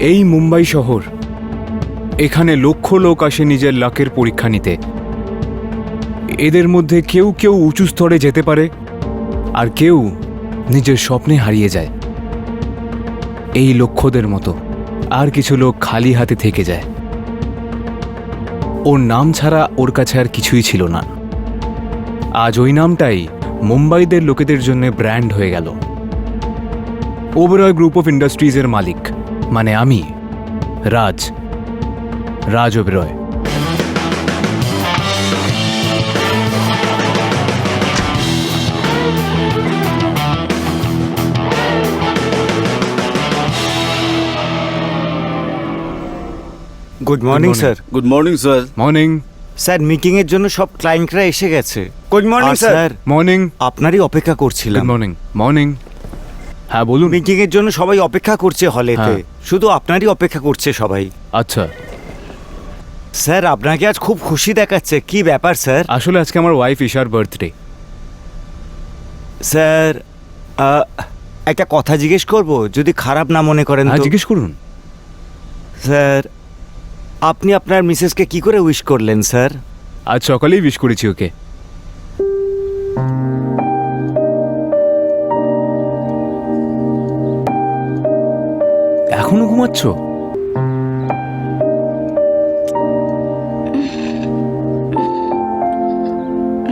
এই মুম্বাই শহর, এখানে লক্ষ লোক আসে নিজের লাকের পরীক্ষা নিতে। এদের মধ্যে কেউ কেউ উঁচু স্তরে যেতে পারে, আর কেউ নিজের স্বপ্নে হারিয়ে যায়। এই লক্ষ্যদের মতো আর কিছু লোক খালি হাতে থেকে যায়। ওর নাম ছাড়া ওর কাছে আর কিছুই ছিল না। আজ ওই নামটাই মুম্বাইদের লোকেদের জন্য ব্র্যান্ড হয়ে গেল। ওবেরয় গ্রুপ অফ ইন্ডাস্ট্রিজের মালিক মানে আমি, Raj Oberoi. Good morning sir. Good morning sir. Morning. Sir meeting এর জন্য সব ক্লায়েন্টরা এসে গেছে। Good morning sir. মর্নিং। আপনারই অপেক্ষা করছিলাম। Good morning. মর্নিং। হ্যাঁ বলুন। মিটিং এর জন্য সবাই অপেক্ষা করছে হলেতে। হ্যাঁ। শুধু আপনারই অপেক্ষা করছে সবাই। আচ্ছা, স্যার আপনাকে আজ খুব খুশি দেখাচ্ছে, কি ব্যাপার স্যার? আসলে আজকে আমার ওয়াইফ ঈশার বার্থডে। স্যার একটা কথা জিজ্ঞেস করব, যদি খারাপ না মনে করেন হ্যাঁ তো? জিজ্ঞেস করুন। স্যার আপনি আপনার মিসেসকে কি করে উইশ করলেন স্যার? আজ সকালেই উইশ করেছি ওকে। এখনো ঘুমাচ্ছ?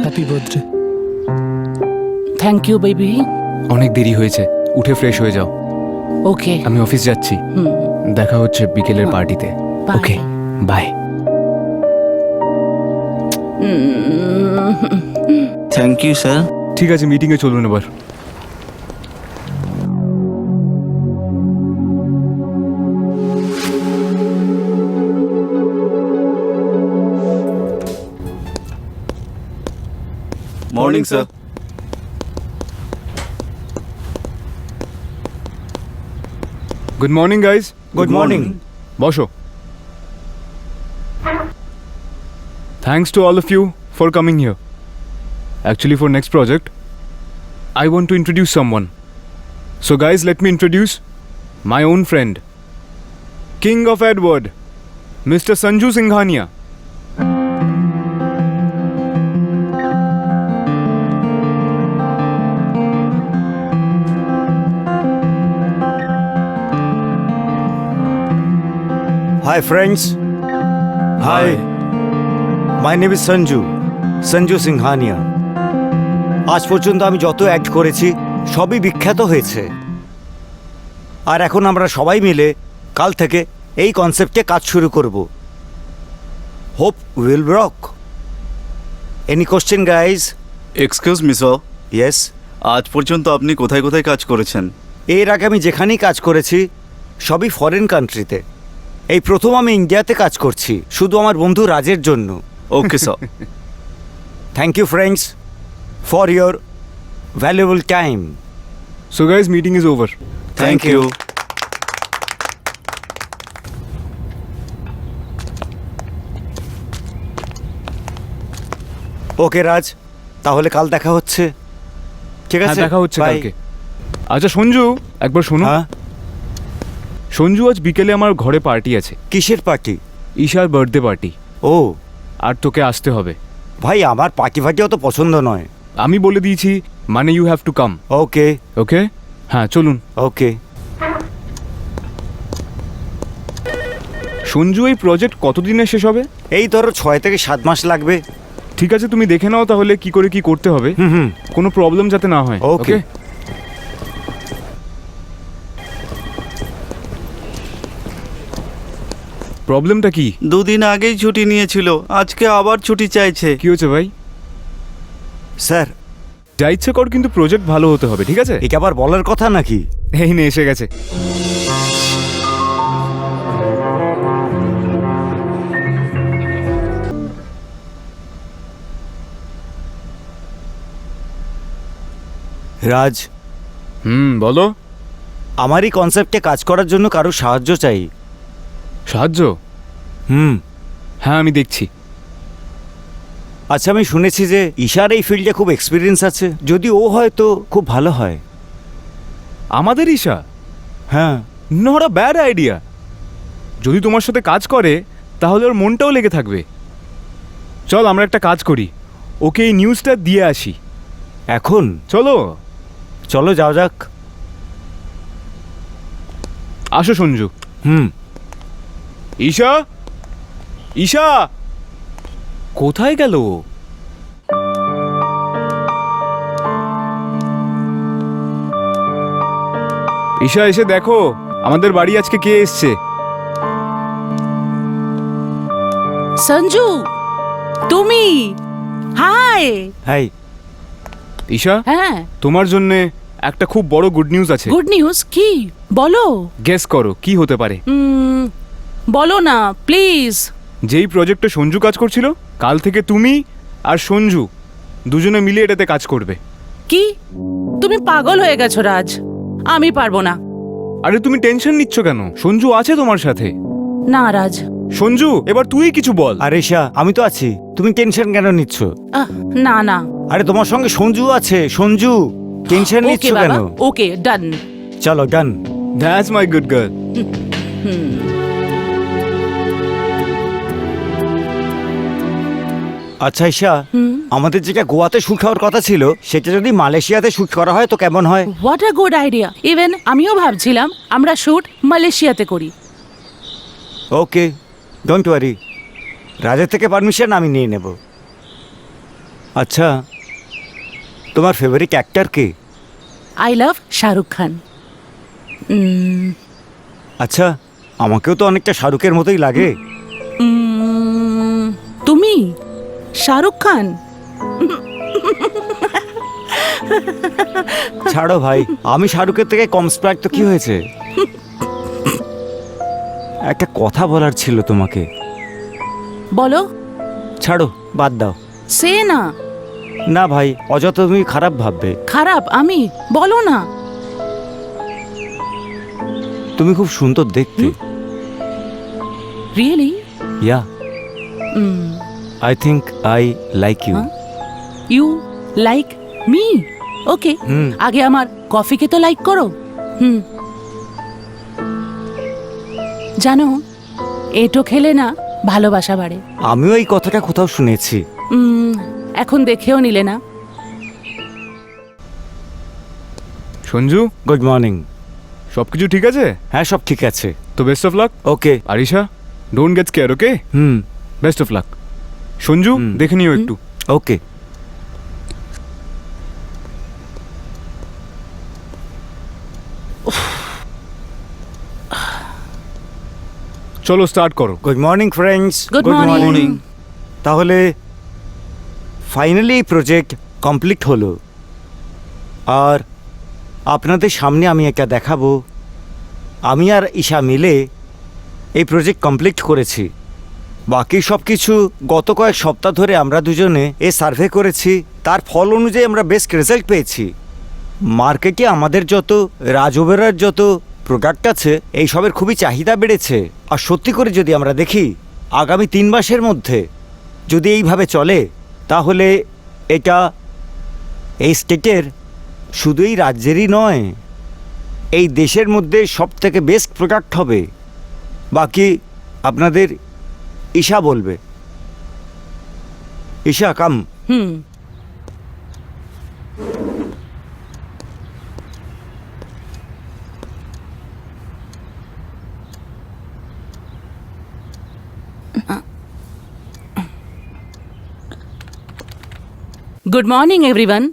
Happy birthday. Thank you baby. অনেক দেরি হয়েছে, উঠে ফ্রেশ হয়ে যাও। ওকে। আমি অফিস যাচ্ছি। দেখা হচ্ছে বিকেলের পার্টিতে। Bye. Okay, bye. Thank you sir. ঠিক আছে, মিটিংয়ে চলুন এবার। Morning sir. Good morning guys. Good morning. বসো। Thanks to all of you for coming here. Actually, for next project, I want to introduce someone. So guys, let me introduce my own friend, King of Edward, Mr. Sanju Singhania. Hi friends. Hi. My name is Sanju Singhania. আজ পর্যন্ত আমি যত act করেছি সবই বিখ্যাত হয়েছে, আর এখন আমরা সবাই মিলে কাল থেকে এই কনসেপ্টে কাজ শুরু করব। Hope will rock. Any question guys? Excuse me sir, yes. আজ পর্যন্ত আপনি কোথায় কোথায় কাজ করেছেন? এর আগে আমি যেখানেই কাজ করেছি সবই ফরেন কান্ট্রিতে। এই প্রথম আমি ইন্ডিয়াতে কাজ করছি, শুধু আমার বন্ধু রাজের জন্য। Okay sir. Thank you friends for your valuable time. So guys, meeting is over. Thank you. Okay Raj, তাহলে কাল দেখা হচ্ছে। ঠিক হ্যাঁ, আছে, দেখা হচ্ছে Bye. কালকে। আচ্ছা সঞ্জু, একবার শোনো। হ্যাঁ, সঞ্জু, আজ বিকেলে আমার ঘরে পার্টি আছে, কিসের পার্টি? ঈশার বার্থডে পার্টি। ও আর তোকে আসতে হবে। ভাই, আমার পার্টি ফার্টি অত পছন্দ নয়। আমি বলে দিয়েছি, মানে ইউ হ্যাভ টু কাম। ওকে ওকে, হ্যাঁ চলুন। ওকে। সঞ্জু, এই প্রজেক্ট কতদিনে শেষ হবে? এই ধরো 6 থেকে 7 মাস লাগবে। ঠিক আছে, তুমি দেখে নাও তাহলে কি করে কি করতে হবে। হুম। কোনো প্রবলেম যাতে না হয়। Okay. ওকে। প্রবলেমটা কি? দুদিন আগেই ছুটি নিয়েছিল, আজকে আবার ছুটি চাইছে। কি হয়েছে ভাই? স্যার, যা ইচ্ছে কর, কিন্তু প্রজেক্ট ভালো হতে হবে, ঠিক আছে? এটা আবার বলার কথা নাকি? এই নে, এসে গেছে। রাজ, বলো। আমার এই কনসেপ্টে কাজ করার জন্য কারো সাহায্য চাই। সাহায্য? হুম। হ্যাঁ, আমি দেখছি। আচ্ছা, আমি শুনেছি যে ঈশার এই ফিল্ডে খুব এক্সপিরিয়েন্স আছে, যদি ও হয় তো খুব ভালো হয়। আমাদের ঈশা? হ্যাঁ। Not a bad idea. যদি তোমার সাথে কাজ করে তাহলে ওর মনটাও লেগে থাকবে। চল আমরা একটা কাজ করি, ওকে এই নিউজটা দিয়ে আসি। এখন চলো চলো যাও যাক। আসো সঞ্জু। হুম। ঈশা, ঈশা কোথায় গেল ও? ঈশা এসে দেখো আমাদের বাড়ি আজকে কে এসছে। সঞ্জু, তুমি? হাই। হাই। ঈশা, হ্যাঁ, তোমার জন্য একটা খুব বড় গুড নিউজ আছে। গুড নিউজ কি? বলো। গেস করো কি হতে পারে। বলো না প্লিজ। যেই প্রজেক্টে সঞ্জু কাজ করছিল, কাল থেকে তুমি আর সঞ্জু দুজনে মিলে এটাতে কাজ করবে। কি? তুমি পাগল হয়ে গেছো রাজ, আমি পারবো না। আরে তুমি টেনশন নিচ্ছ কেন? সঞ্জু আছে তোমার সাথে। না রাজ। সঞ্জু এবার তুই কিছু বল। আরে ঈশা, আমি তো আছি, তুমি টেনশন কেন নিচ্ছ? না না। আরে তোমার সঙ্গে সঞ্জু আছে। সঞ্জু, টেনশন নিচ্ছ ওকে কেন? বাবা, ওকে ডান। চলো done. That's my good girl. আচ্ছা ঈশা, আমাদের যেটা গোয়াতে শুট হওয়ার কথা ছিল সেটা যদি মালয়েশিয়াতে শুট করা হয় তো কেমন হয়? What a good idea. Even আমিও ভাবছিলাম আমরা শুট মালয়েশিয়াতে করি। ওকে, ডোন্ট ওয়ারি, রাজের থেকে পারমিশন আমি নিয়ে নেব। আচ্ছা, তোমার ফেভারিট অ্যাক্টর কে? I love Shahrukh Khan. আচ্ছা, আমাকেও তো অনেকটা শাহরুখের মতোই লাগে। তুমি শাহরুখ খান? ছাড়ো ভাই, আমি শাহরুখের থেকে কম স্প্রাইট তো কি হয়েছে? একটা কথা বলার ছিল তোমাকে। বলো। ছাড়ো, বাদ দাও। সে না। না ভাই, অযথা তুমি খারাপ ভাববে। খারাপ আমি? বলো না। তুমি খুব সুন্দর দেখতে। Really? Yeah, I think I like you. You like me? Okay, আগে আমার কফিকে তো লাইক করো। জানো, এটো খেলে না ভালোবাসা বাড়ে। আমিও এই কথাটা কোথাও শুনেছি। এখন দেখেও নিলে না। Sanju, good morning. সবকিছু ঠিক আছে? হ্যাঁ, সব ঠিক আছে। তো best of luck. Okay. Arisha, don't get scare, okay? Best of luck. Sanju, দেখে নিও একটু। ওকে। চলো স্টার্ট করো। Good morning friends. Good morning. তাহলে ফাইনালি এই প্রজেক্ট কমপ্লিট হলো, আর আপনাদের সামনে আমি এটা দেখাবো। আমি আর ঈশা মিলে এই প্রজেক্ট কমপ্লিট করেছি। বাকি সব কিছু গত কয়েক সপ্তাহ ধরে আমরা দুজনে সার্ভে করেছি, তার ফল অনুযায়ী আমরা বেস্ট রেজাল্ট পেয়েছি। মার্কেটে আমাদের যত রাজ ওবেরয়ের যত প্রোডাক্ট আছে এইসবের খুবই চাহিদা বেড়েছে। আর সত্যি করে যদি আমরা দেখি আগামী 3 মাসের মধ্যে যদি এইভাবে চলে তাহলে এটা এই স্টেটের শুধু এই রাজ্যেরই নয়, এই দেশের মধ্যে সব থেকে বেস্ট প্রোডাক্ট হবে। বাকি আপনাদের ঈশা বলবে। ঈশা কাম। Good morning, everyone.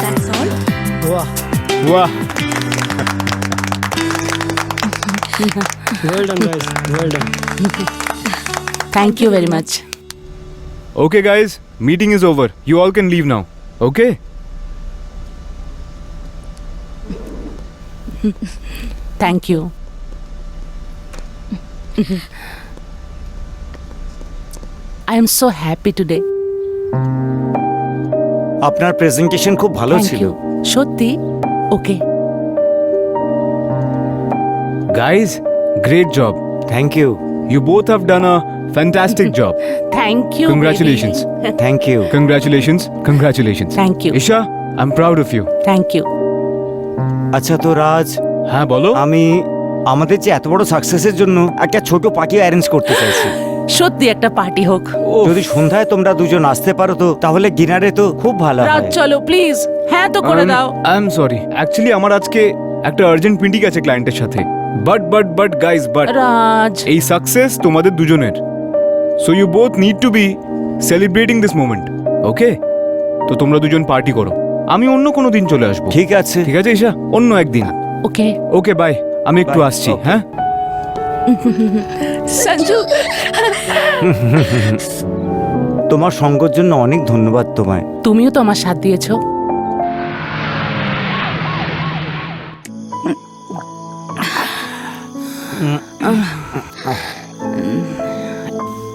That's all. वाह, Well done, guys. Well done. Thank you very much. okay guys, meeting is over. You all can leave now. Okay? Thank you. I am so happy today. আপনার presentation খুব ভালো Thank ছিল। you. সত্যি? Okay. Guys, great job. Thank you, You both have done a fantastic job. Thank you Congratulations. Thank you. Congratulations. Congratulations. Thank you. Isha, I'm proud of you. Thank you. আচ্ছা তো রাজ, হ্যাঁ বলো। আমি আমাদের যে এত বড় সাকসেসের জন্য একটা ছোট পার্টি অ্যারেঞ্জ করতে চাইছি। সত্যি একটা পার্টি হোক। যদি সন্ধ্যায় তোমরা দুজন আসতে পারো তো তাহলে ডিনারে তো খুব ভালো রাত হয়। চলো প্লিজ, হ্যাঁ তো করে দাও। আই এম সরি, অ্যাকচুয়ালি আমার আজকে একটা আর্জেন্ট মিটিং আছে ক্লায়েন্টের সাথে। বাট গাইস, বাট রাজ, এই সাকসেস তোমাদের দুজনের, so you both need to be celebrating this moment, okay? তো তোমরা দুজন পার্টি করো, আমি অন্য কোনো দিন চলে আসবো। ঠিক আছে। ঠিক আছে ঈশা, অন্য একদিন। ওকে। ওকে বাই, আমি একটু Bye. আসছি। Okay. হ্যাঁ, সঞ্জু, তোমার সঙ্গের জন্য অনেক ধন্যবাদ তোমায়। তুমিও তো আমার সাথ দিয়েছো।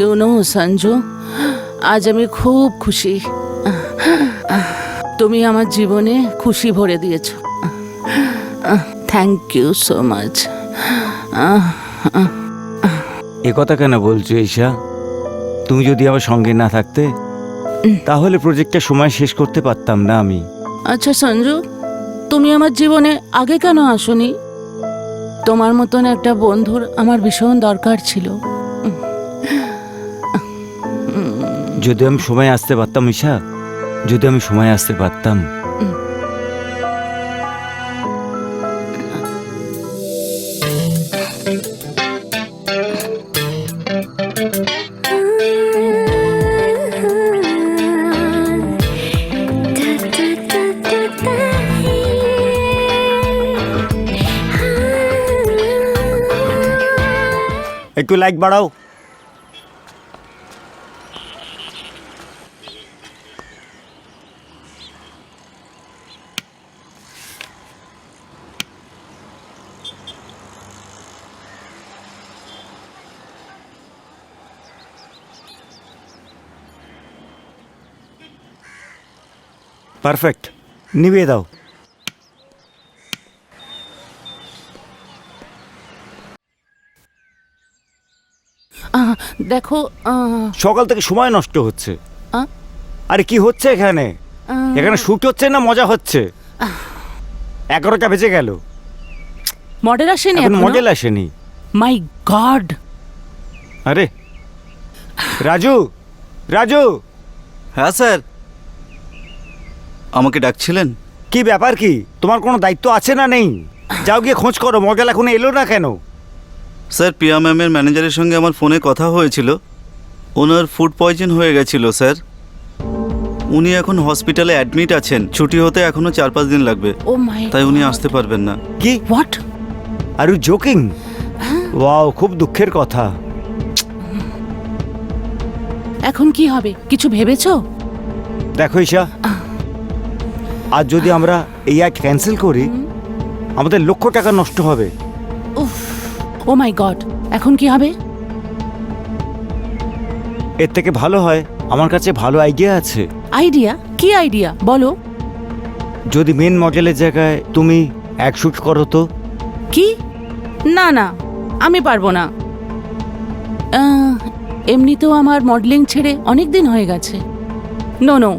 ইউ নো সঞ্জু, আজ আমি খুব খুশি। তুমি আমার জীবনে খুশি ভরে দিয়েছো। Thank you so much. এ কথা কেন বলছো ঈশা? তুমি যদি আমার সঙ্গে না থাকতে তাহলে প্রজেক্টটা সময় শেষ করতে পারতাম না আমি। আচ্ছা সঞ্জু, তুমি আমার জীবনে আগে কেন আসোনি? তোমার মতন একটা বন্ধুর আমার ভীষণ দরকার ছিল। যদি আমি সময় আসতে পারতাম ঈশা, যদি আমি সময় আসতে পারতাম। একটু লাইক বাড়াও। পারফেক্ট, নিভিয়ে দাও। দেখো, সকাল থেকে সময় নষ্ট হচ্ছে। আহ? আরে কি হচ্ছে এখানে? এখানে শুট হচ্ছে না মজা হচ্ছে? 11টা বেজে গেল, মডেল আসেনি এখন এখনো? মডেল আসেনি। মাই গড! আরে রাজু, রাজু, হ্যাঁ স্যার, আমাকে ডাকছিলেন? কি ব্যাপার কি? তোমার কোনো দায়িত্ব আছে না নেই? যাও গিয়ে খোঁজ করো, মডেল এখনো এলো না কেন? স্যার, প্রিয়া ম্যামের ম্যানেজারের সঙ্গে আমার ফোনে কথা হয়েছিল। ওনার ফুড পয়জন হয়ে গেছিল স্যার। উনি এখন হসপিটালে অ্যাডমিট আছেন। ছুটি হতে এখনো 4-5 দিন লাগবে, ও মাই, তাই উনি আসতে পারবেন না। কি? What? Are you joking? Wow, খুব দুঃখের কথা। এখন কি হবে, কিছু ভেবেছো? দেখো ঈশা, আজ যদি আমরা এই অ্যাড ক্যান্সেল করি আমাদের লক্ষ টাকা নষ্ট হবে। ও মাই গড, এখন কি হবে? এর থেকে ভালো হয়, আমার কাছে ভালো আইডিয়া আছে। আইডিয়া? কি আইডিয়া বলো? যদি মেন মডেলের জায়গায় তুমি এক শুট করো তো। কি? না না, আমি পারবো না। এমনিতেও আমার মডেলিং ছেড়ে অনেক দিন হয়ে গেছে। No no,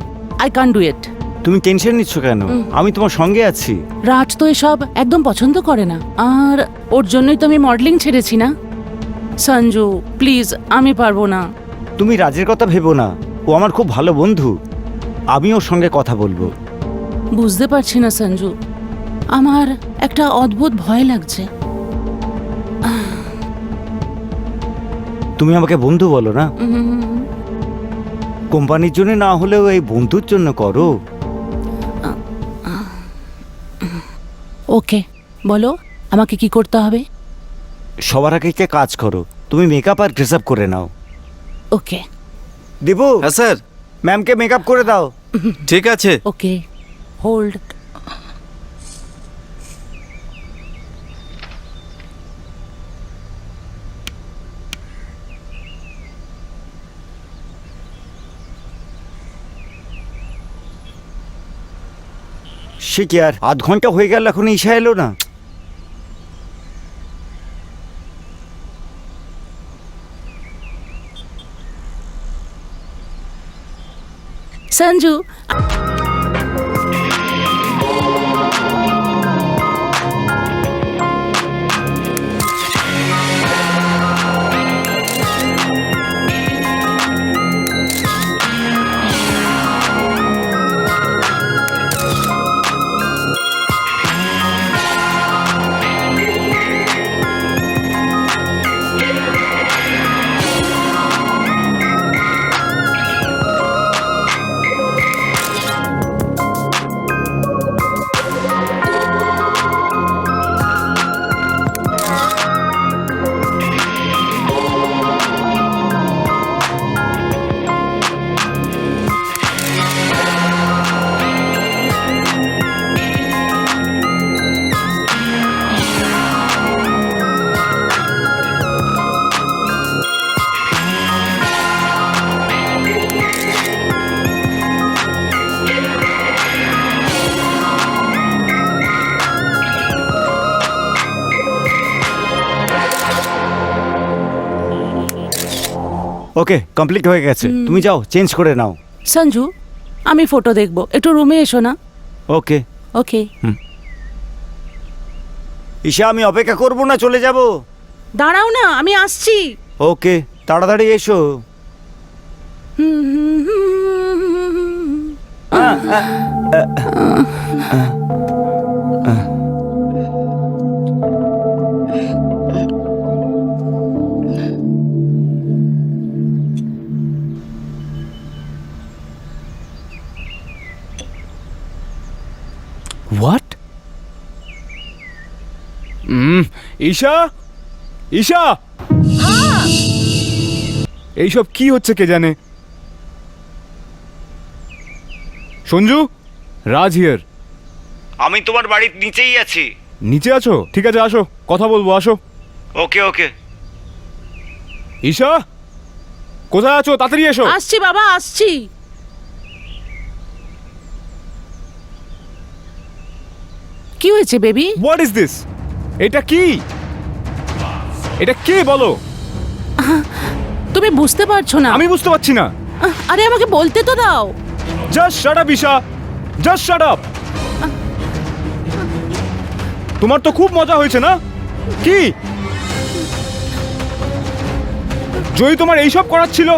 I can do it. তুমি টেনশন নিচ্ছ কেন? আমি তোমার সঙ্গে আছি। রাজ তো এসব একদম পছন্দ করে না, আর ওর জন্যই তো আমি মডেলিং ছেড়েছি না। সঞ্জু প্লিজ, আমি পারবো না। তুমি রাজের কথা ভেবো না, ও আমার খুব ভালো বন্ধু। আমি ওর সঙ্গে কথা বলবো। বুঝতে পারছি না সঞ্জু, আমার একটা অদ্ভুত ভয় লাগছে। তুমি আমাকে বন্ধু বলো না, কোম্পানির জন্য না হলেও এই বন্ধুর জন্য করো। ওকে, বলো আমাকে কি করতে হবে? সবার আগে একটা কাজ করো, তুমি মেকআপ আর ড্রেস আপ করে নাও। ওকে দেবু, হ্যাঁ স্যার, ম্যামকে মেকআপ করে দাও। ঠিক আছে। ওকে, হোল্ড। সে কি আর, 8 ঘন্টা হয়ে গেল, এখন ঈশা এলো না। সঞ্জু, ওকে, কমপ্লিট হয়ে গেছে। তুমি যাও, চেঞ্জ করে নাও। সঞ্জু, আমি ফটো দেখবো, একটু রুমে এসো না। ওকে। ওকে। ঈশা, আমি অপেক্ষা করব না, চলে যাব। দাঁড়াও না, আমি আসছি। ওকে, তাড়াতাড়ি এসো। হোয়াট? ঈশা, ঈশা, এইসব কি হচ্ছে কে জানে। সঞ্জু, রাজ হিয়ার। আমি তোমার বাড়ির নিচেই আছি। নিচে আছো? ঠিক আছে, আসো, কথা বলবো, আসো। ওকে ওকে। ঈশা, কোথায় আছো? তাড়াতাড়ি এসো। আসছি বাবা, আসছি। কি হয়েছে বেবি? What is this? এটা কি? এটা কে বলো? তুমি বুঝতে পারছো না? আমি বুঝতে পারছি না। আরে আমাকে বলতে তো দাও। Just shut up Isha, just shut up. তোমার তো খুব মজা হয়েছে না? কি যদি তোমার এইসব করার ছিল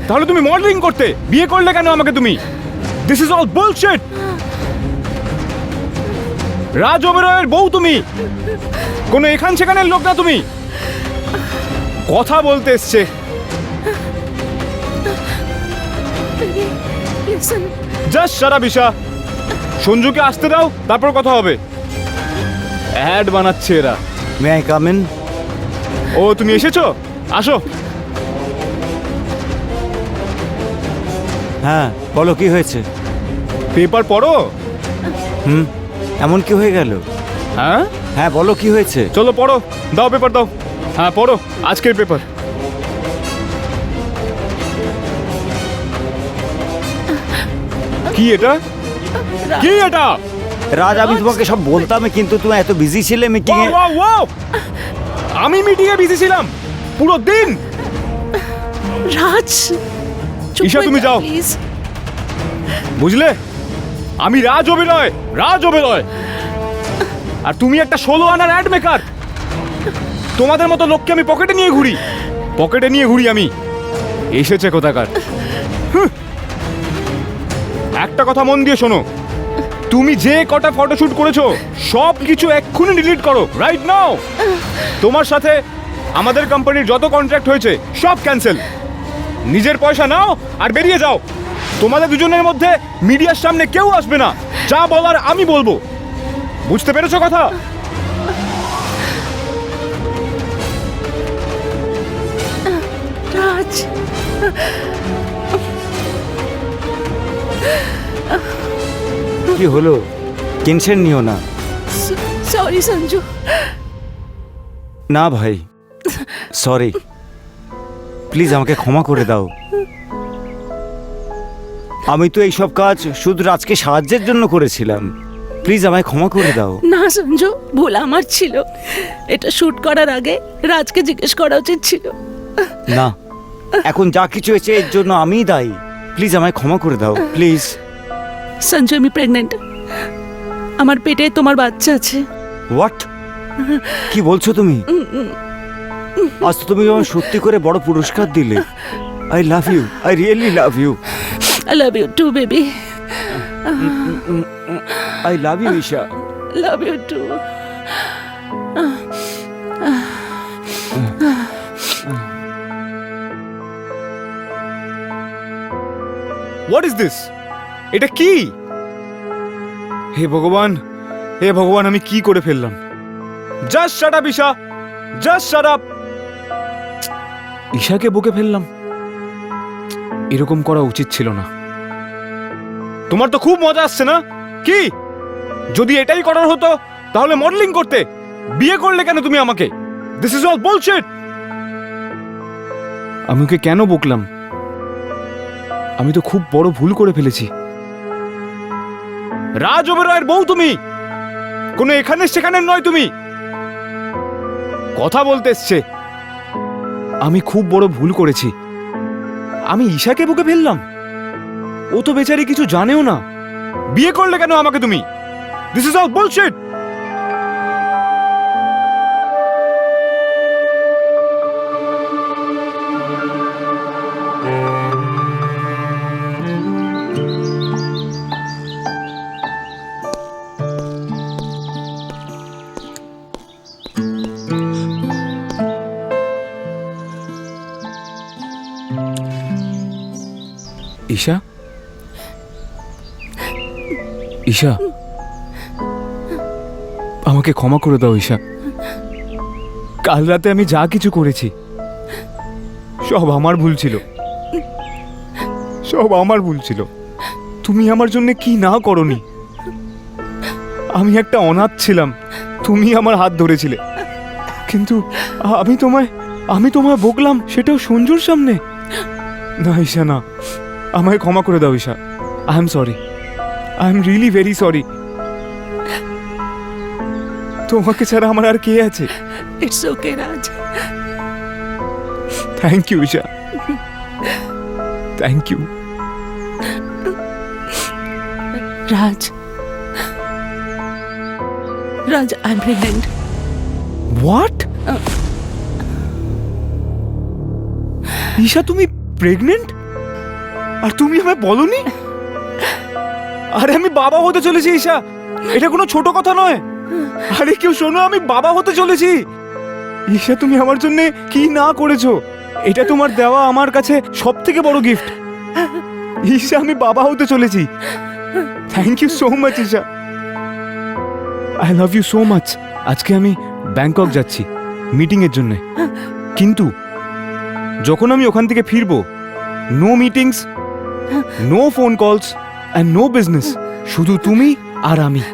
তাহলে তুমি মডেলিং করতে। বিয়ে করলে কেন আমাকে তুমি? This is all bullshit. Raj ওবেরয়ের বউ তুমি, কোনো এখান সেখানের লোক না তুমি। কথা বলতে এসছে। Just shut up Isha. সঞ্জুকে আসতে দাও, তারপর কথা হবে। অ্যাড বানাচ্ছে এরা। May I come in? ও, তুমি এসেছো? আসো। হ্যাঁ, বলো কি হয়েছে? পেপার পড়ো। এমন কি হয়ে গেল? হ্যাঁ হ্যাঁ, বলো কি হয়েছে? চলো পড়ো, দাও পেপার দাও। হ্যাঁ পড়ো, আজকের পেপার। কি এটা? কি এটা? রাজ, আমি তোমাকে সব বলতাম, কিন্তু তুমি এত বিজি ছিলে মিটিং এ। ওয়াও, ওয়াও, আমি মিটিংয়ে বিজি ছিলাম পুরো দিন। রাজ, চুপ ঈশা, হয়ে তুমি যাও। প্লিজ। বুঝলে, আমি রাজ অভিনয়, রাজ অভিনয়, আর তুমি একটা 16 আনার অ্যাড মেকার। তোমাদের মতো লোককে আমি পকেটে নিয়ে ঘুরি, পকেটে নিয়ে ঘুরি আমি। এসেছে কোথাকার। হুঁ। একটা কথা মন দিয়ে শোনো, তুমি যে কটা ফটোশুট করেছো সব কিছু এক্ষুনি ডিলিট করো, রাইট নাও। তোমার সাথে আমাদের কোম্পানির যত কন্ট্রাক্ট হয়েছে সব ক্যান্সেল। নিজের পয়সা নাও আর বেরিয়ে যাও। তোমাদের দুজনের মধ্যে মিডিয়ার সামনে কেউ আসবে না। যা বলার আমি বলবো। বুঝতে পেরেছো কথা? রাজ, কি হলো? টেনশন নিও না। সরি সঞ্জু। না ভাই, সরি, প্লিজ আমাকে ক্ষমা করে দাও। আমি তো এইসব কাজ শুধু রাজকে সাহায্যের জন্য করেছিলাম। প্লিজ আমায় ক্ষমা করে দাও। না সঞ্জু, ভুল আমার ছিল। এটা শুট করার আগে রাজকে জিজ্ঞেস করা উচিত ছিল। না, এখন যা কিছু হয়েছে এর জন্য আমিই দায়ী। প্লিজ আমায় ক্ষমা করে দাও প্লিজ। সঞ্জু আমি প্রেগনেন্ট, আমার পেটে তোমার বাচ্চা আছে। হোয়াট? কি বলছো তুমি? আজ তো তুমি আমায় সত্যি করে বড় পুরস্কার দিলে। I love you, I really love you. I love you too baby, I love you Isha. Love you too. What is this? এটা কি? হে ভগবান, হে ভগবান, আমি কি করে ফেললাম? Just shut up Isha, just shut up. ঈশাকে বকে ফেললাম, এরকম করা উচিত ছিল না। তোমার তো খুব মজা আসছে না? কি যদি এটাই করার হতো তাহলে মডেলিং করতে। বিয়ে করলে কেন তুমি আমাকে? This is all bullshit. আমি ওকে কেন বকলাম? আমি তো খুব বড় ভুল করে ফেলেছি। রাজ ওবেরয়ের বউ তুমি, কোনো এখানে সেখানে নয় তুমি। কথা বলতে এসছে। আমি খুব বড় ভুল করেছি। আমি ঈশাকে বুকে ফেললাম। ও তো বেচারি কিছু জানেও না। বিয়ে করলে কেন আমাকে তুমি? This is all bullshit. Isha, Isha, আমাকে ক্ষমা করে দাও ঈশা। কাল রাতে আমি যা কিছু করেছি সব আমার ভুল ছিল, সব আমার ভুল ছিল। তুমি আমার জন্য কি না করনি। আমি একটা অনাথ ছিলাম, তুমি আমার হাত ধরেছিলে, কিন্তু আমি তোমায় বকলাম, সেটাও সঞ্জুর সামনে। না ঈশা, না, আমায় ক্ষমা করে দাও Isha. I am sorry, I am really very sorry. তোমাকে ছাড়া আমার আর কে আছে? It's okay Raj. Thank you Isha, thank you. Raj, Raj, I am pregnant. What? Isha, তুমি প্রেগনেন্ট? আর তুমি আমায় বলনি? আরে আমি বাবা হতে চলেছি ঈশা, এটা কোনো ছোট কথা নয়। আরে কেউ শোনো, আমি বাবা হতে চলেছি। ঈশা, তুমি আমার জন্য কি না করেছো, এটা তোমার দেওয়া আমার কাছে সব থেকে বড় গিফট। ঈশা, আমি বাবা হতে চলেছি। Thank you so much Isha, I love you so much. আজকে আমি ব্যাংকক যাচ্ছি মিটিং এর জন্য, কিন্তু যখন আমি ওখান থেকে ফিরবো, no meetings, no phone calls and no business, শুধু তুমি আর আমি।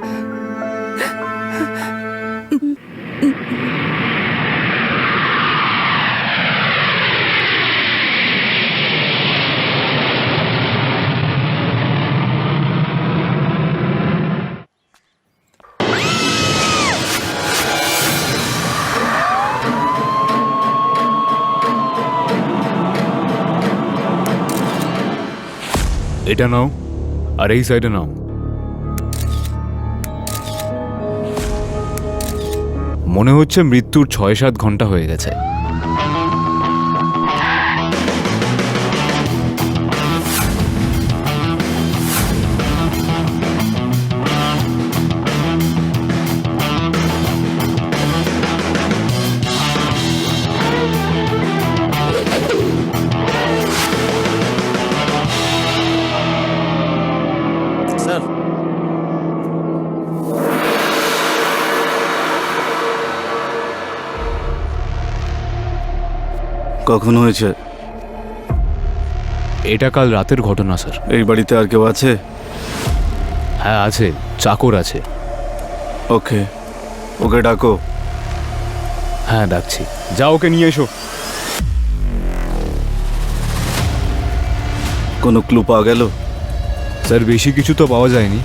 এটা নাও, আর এই সাইডে নাও। মনে হচ্ছে মৃত্যুর ৬-৭ ঘন্টা হয়ে গেছে। স্যার, কখন হয়েছে? এটা কাল রাতের ঘটনা স্যার। এই বাড়িতে আর কেউ আছে? হ্যাঁ আছে, চাকর আছে। ওকে, ওকে ডাকো। হ্যাঁ ডাকছি, যা ওকে নিয়ে এসো। কোনো ক্লু পাওয়া গেল? স্যার বেশি কিছু তো পাওয়া যায়নি।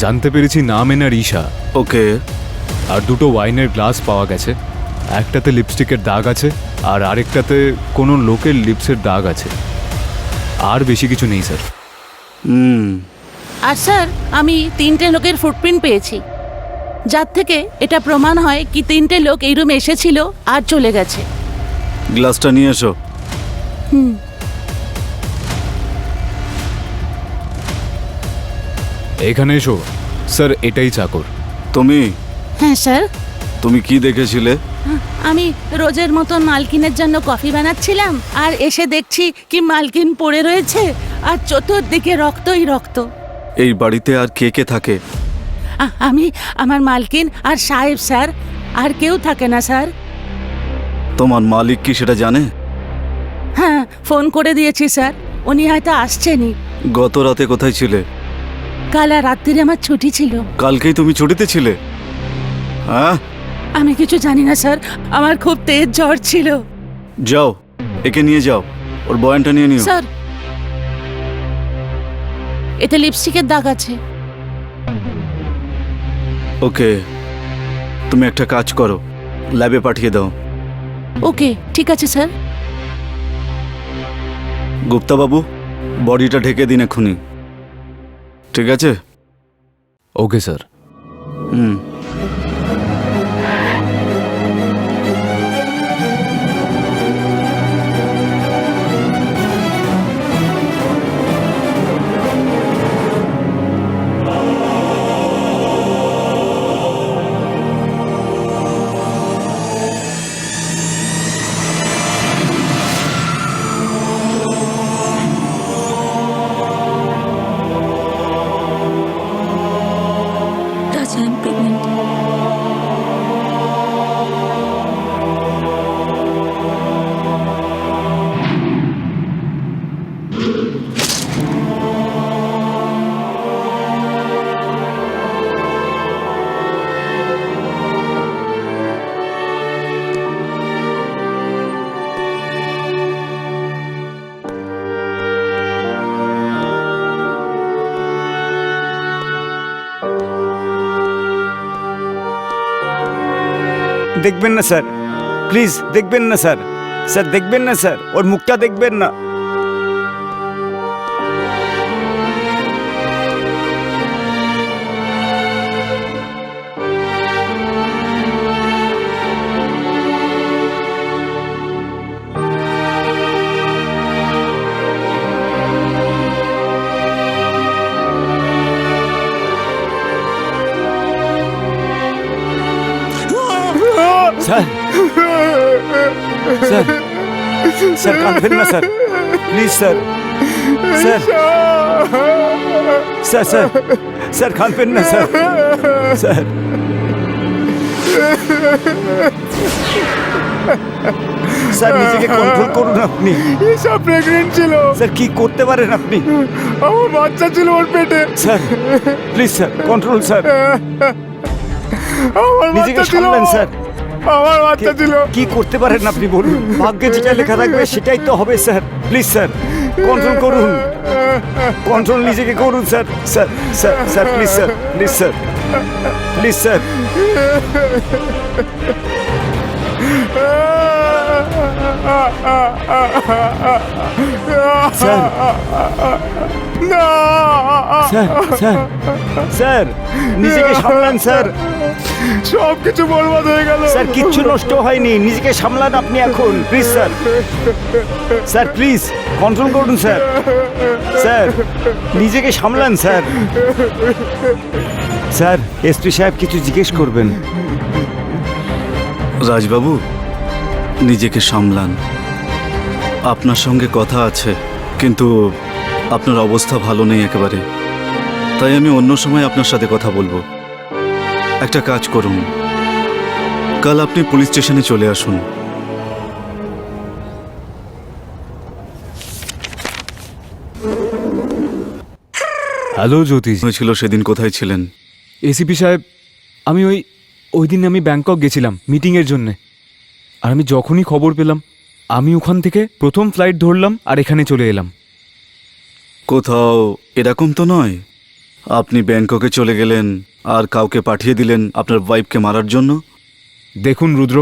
জানতে পেরেছি নাম এনার ঈশা। ওকে, আর দুটো ওয়াইনের গ্লাস পাওয়া গেছে। একটাতে লিপস্টিকের দাগ আছে আর আরেকটাতে কোনো লোকের লিপসের দাগ আছে। আর বেশি কিছু নেই স্যার। হুম, আর স্যার আমি 3টে লোকের ফুটপ্রিন্ট পেয়েছি, যার থেকে এটা প্রমাণ হয় কি 3টে লোক এই রুমে এসেছিল আর চলে গেছে। গ্লাসটা নিয়ে এসো। এখানে এসো। স্যার এটাই চাকর। তুমি হ্যাঁ স্যার, তুমি কি দেখেছিলে? আমি রোজের মতন মালকিনের জন্য কফি বানাচ্ছিলাম আর এসে দেখছি কি মালকিন পড়ে রয়েছে আর চতুর্দিকে রক্তই রক্ত। এই বাড়িতে আর কে কে থাকে? আমি, আমার মালকিন আর সাহেব স্যার, আর কেউ থাকে না স্যার। তোমার মালিক কি সেটা জানে? হ্যাঁ, ফোন করে দিয়েছি স্যার, উনি হয়তো আসছেনই। গত রাতে কোথায় ছিলে? কাল আর রাত্রিরে আমার ছুটি ছিল। কালকেই তুমি ছুটিতে ছিলে? হ্যাঁ, আমি কিছু জানি না স্যার, আমার খুব তেজ জ্বর ছিল। যাও একে নিয়ে যাও, ওর বয়ানটা নিয়ে নিও। স্যার, এতে লিপস্টিকের দাগ আছে। ওকে, তুমি একটা কাজ করো, ল্যাবে পাঠিয়ে দাও। ওকে, ঠিক আছে স্যার। গুপ্তা বাবু, বডিটা ঢেকে দিন এক্ষুনি, ঠিক আছে? Okay sir. Hmm. Raj, I'm pregnant. দেখবেন না স্যার, প্লিজ দেখবেন না স্যার। স্যার দেখবেন না স্যার, ওর মুখটা দেখবেন না। স্যার, স্যার, স্যার কাঁদবেন না sir, please sir. Sir, sir, sir, sir কাঁদবেন না স্যার। স্যার, স্যার নিজেকে কন্ট্রোল করুন আপনি। ঈশা প্রেগনেন্ট ছিল, স্যার কি করতে পারেন আপনি? আমার বাচ্চা ছিল ওর পেটে। Sir please sir, control sir. আমার নিজেকে বাচ্চা ছিল, সামলান স্যার। আমার বাচ্চা ছিল। কি করতে পারেন আপনি বলুন? ভাগ্যে যেটা লেখা থাকবে সেটাই তো হবে স্যার। প্লিজ স্যার, কন্ট্রোল করুন, কন্ট্রোল নিজেকে করুন sir. Sir, sir, sir please sir, please sir, please sir. Sir, না, স্যার, স্যার, স্যার নিজেকে সামলান স্যার। সব কিছু বরবাদ হয়ে গেল। স্যার কিচ্ছু নষ্ট হয়নি, নিজেকে সামলান আপনি এখন। Please sir, sir please control করুন স্যার। স্যার নিজেকে সামলান স্যার। স্যার এসপি সাহেব কিছু জিজ্ঞেস করবেন। রাজবাবু, নিজেকে সামলান, আপনার সঙ্গে কথা আছে, কিন্তু আপনার অবস্থা ভালো নেই একেবারে, তাই আমি অন্য সময় আপনার সাথে কথা বলবো। একটা কাজ করুন, কাল আপনি পুলিশ স্টেশনে চলে আসুন। হ্যালো জ্যোতিষ। হয়েছিল সেদিন কোথায় ছিলেন? এসিপি সাহেব, আমি ওই দিন আমি ব্যাংকক গেছিলাম মিটিংয়ের জন্যে। আর আমি যখনই খবর পেলাম আমি ওখান থেকে প্রথম ফ্লাইট ধরলাম আর এখানে চলে এলাম। কোথাও এরকম তো নয় আপনি ব্যাংককে চলে গেলেন আর কাউকে পাঠিয়ে দিলেন আপনার ওয়াইফকে মারার জন্য? দেখুন রুদ্র,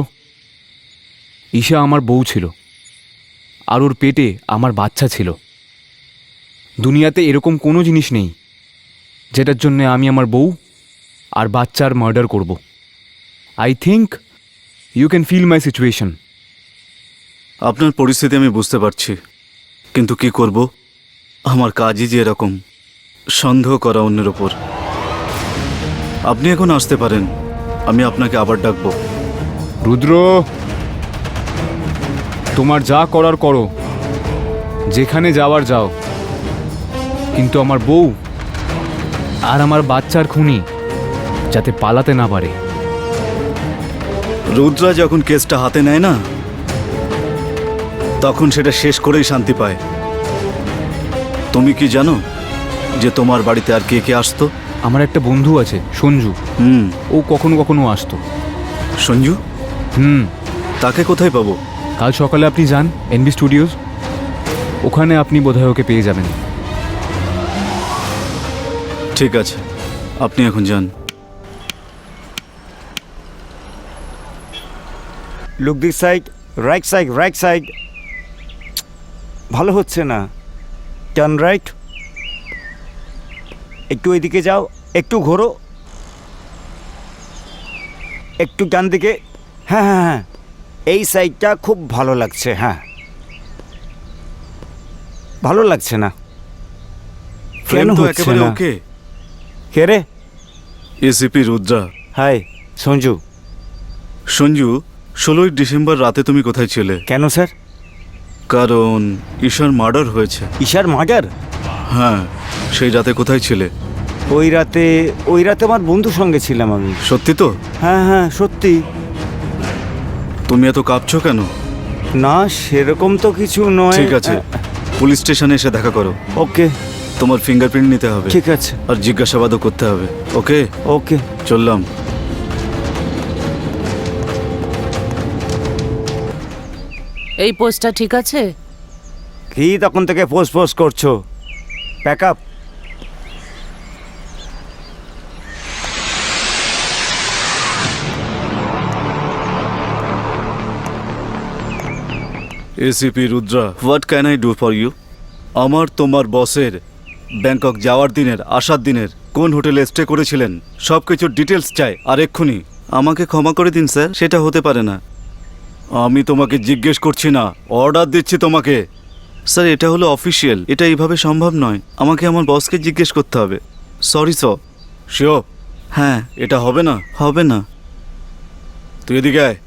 ঈশা আমার বউ ছিল আর ওর পেটে আমার বাচ্চা ছিল। দুনিয়াতে এরকম কোনো জিনিস নেই যেটার জন্য আমি আমার বউ আর বাচ্চার মার্ডার করব। I think you can feel my situation. আপনার পরিস্থিতি আমি বুঝতে পারছি, কিন্তু কি করব? আমার কাজই যে এরকম, সন্দেহ করা অন্যের ওপর। আপনি এখন আসতে পারেন, আমি আপনাকে আবার ডাকবো। রুদ্র, তোমার যা করার করো, যেখানে যাওয়ার যাও, কিন্তু আমার বউ আর আমার বাচ্চার খুনি যাতে পালাতে না পারে। রুদ্রা যখন কেসটা হাতে নেয় না, তখন সেটা শেষ করেই শান্তি পায়। তুমি কি জানো যে তোমার বাড়িতে আর কে কে আসতো? আমার একটা বন্ধু আছে, সঞ্জু। ও কখনো কখনো আসতো। সঞ্জু? তাকে কোথায় পাবো? কাল সকালে আপনি যান এনবি স্টুডিওজ, ওখানে আপনি বোধহয় ওকে পেয়ে যাবেন। ঠিক আছে, আপনি এখন যান। Look this side, right side, right side. ভালো হচ্ছে না। টার্ন রাইট, একটু এদিকে যাও, একটু ঘোরো, একটু ডান দিকে। হ্যাঁ হ্যাঁ হ্যাঁ, এই সাইডটা খুব ভালো লাগছে। হ্যাঁ, ভালো লাগছে না। ফ্রেম কেন তো হচ্ছে একেবারে না? ওকে। কে রে? এসিপি রুদ্রা। হাই সঞ্জু। সঞ্জু, 16ই ডিসেম্বর রাতে তুমি কোথায় ছিলে? কেন স্যার? কারণ ঈশার মার্ডার হয়েছে। ঈশার মার্ডার? হ্যাঁ, সেই রাতে কোথায় ছিলে? ওই রাতে আমার বন্ধুর সঙ্গে ছিলাম আমি। সত্যি তো? হ্যাঁ হ্যাঁ সত্যি। তুমি এত কাঁপছো কেন? না সেরকম তো কিছু নয়। ঠিক আছে, পুলিশ স্টেশনে এসে দেখা করো। ওকে। তোমার ফিঙ্গারপ্রিন্ট নিতে হবে। ঠিক আছে। আর জিজ্ঞাসাবাদও করতে হবে। ওকে ওকে, চললাম। এই পোস্টটা ঠিক আছে? কি তখন থেকে পোস্ট করছো? Pack up. ACP Rudra, what can I do for you? আমার তোমার বসের ব্যাংকক যাওয়ার দিনের, আসার দিনের, কোন হোটেলে স্টে করেছিলেন, সব কিছুর ডিটেলস চাই। আর এক্ষুনি। আমাকে ক্ষমা করে দিন স্যার, সেটা হতে পারে না। আমি তোমাকে জিজ্ঞেস করছি না, অর্ডার দিচ্ছি তোমাকে। স্যার, এটা হলো অফিসিয়াল, এটা এইভাবে সম্ভব নয়। আমাকে আমার বসকে জিজ্ঞেস করতে হবে। Sorry sir. শিওর? হ্যাঁ, এটা হবে না, হবে না। তুই এদিকে আয়।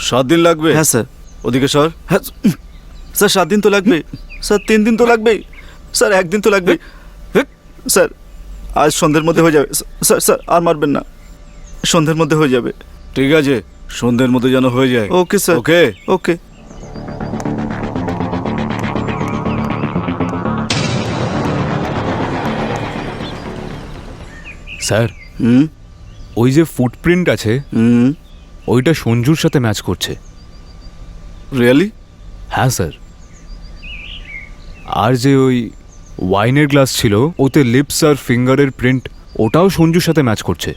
7 দিন লাগবে? হ্যাঁ স্যার। ওদিকে সর। হ্যাঁ স্যার, 7 দিন তো লাগবে। স্যার 3 দিন তো লাগবেই। স্যার 1 দিন তো লাগবে। স্যার আজ সন্ধ্যের মধ্যে হয়ে যাবে। স্যার স্যার আর মারবেন না, সন্ধ্যের মধ্যে হয়ে যাবে। ঠিক আছে, সন্ধ্যের মধ্যে যেন হয়ে যায়। Okay sir. ওকে ওকে। স্যার, হুম ওই যে ফুটপ্রিন্ট আছে, হুম ওইটা সঞ্জুর সাথে ম্যাচ করছে। রিয়েলি? হ্যাঁ স্যার। আর যে ওই ওয়াইনের গ্লাস ছিল, ওতে লিপস আর ফিঙ্গারের প্রিন্ট, ওটাও সঞ্জুর সাথে ম্যাচ করছে।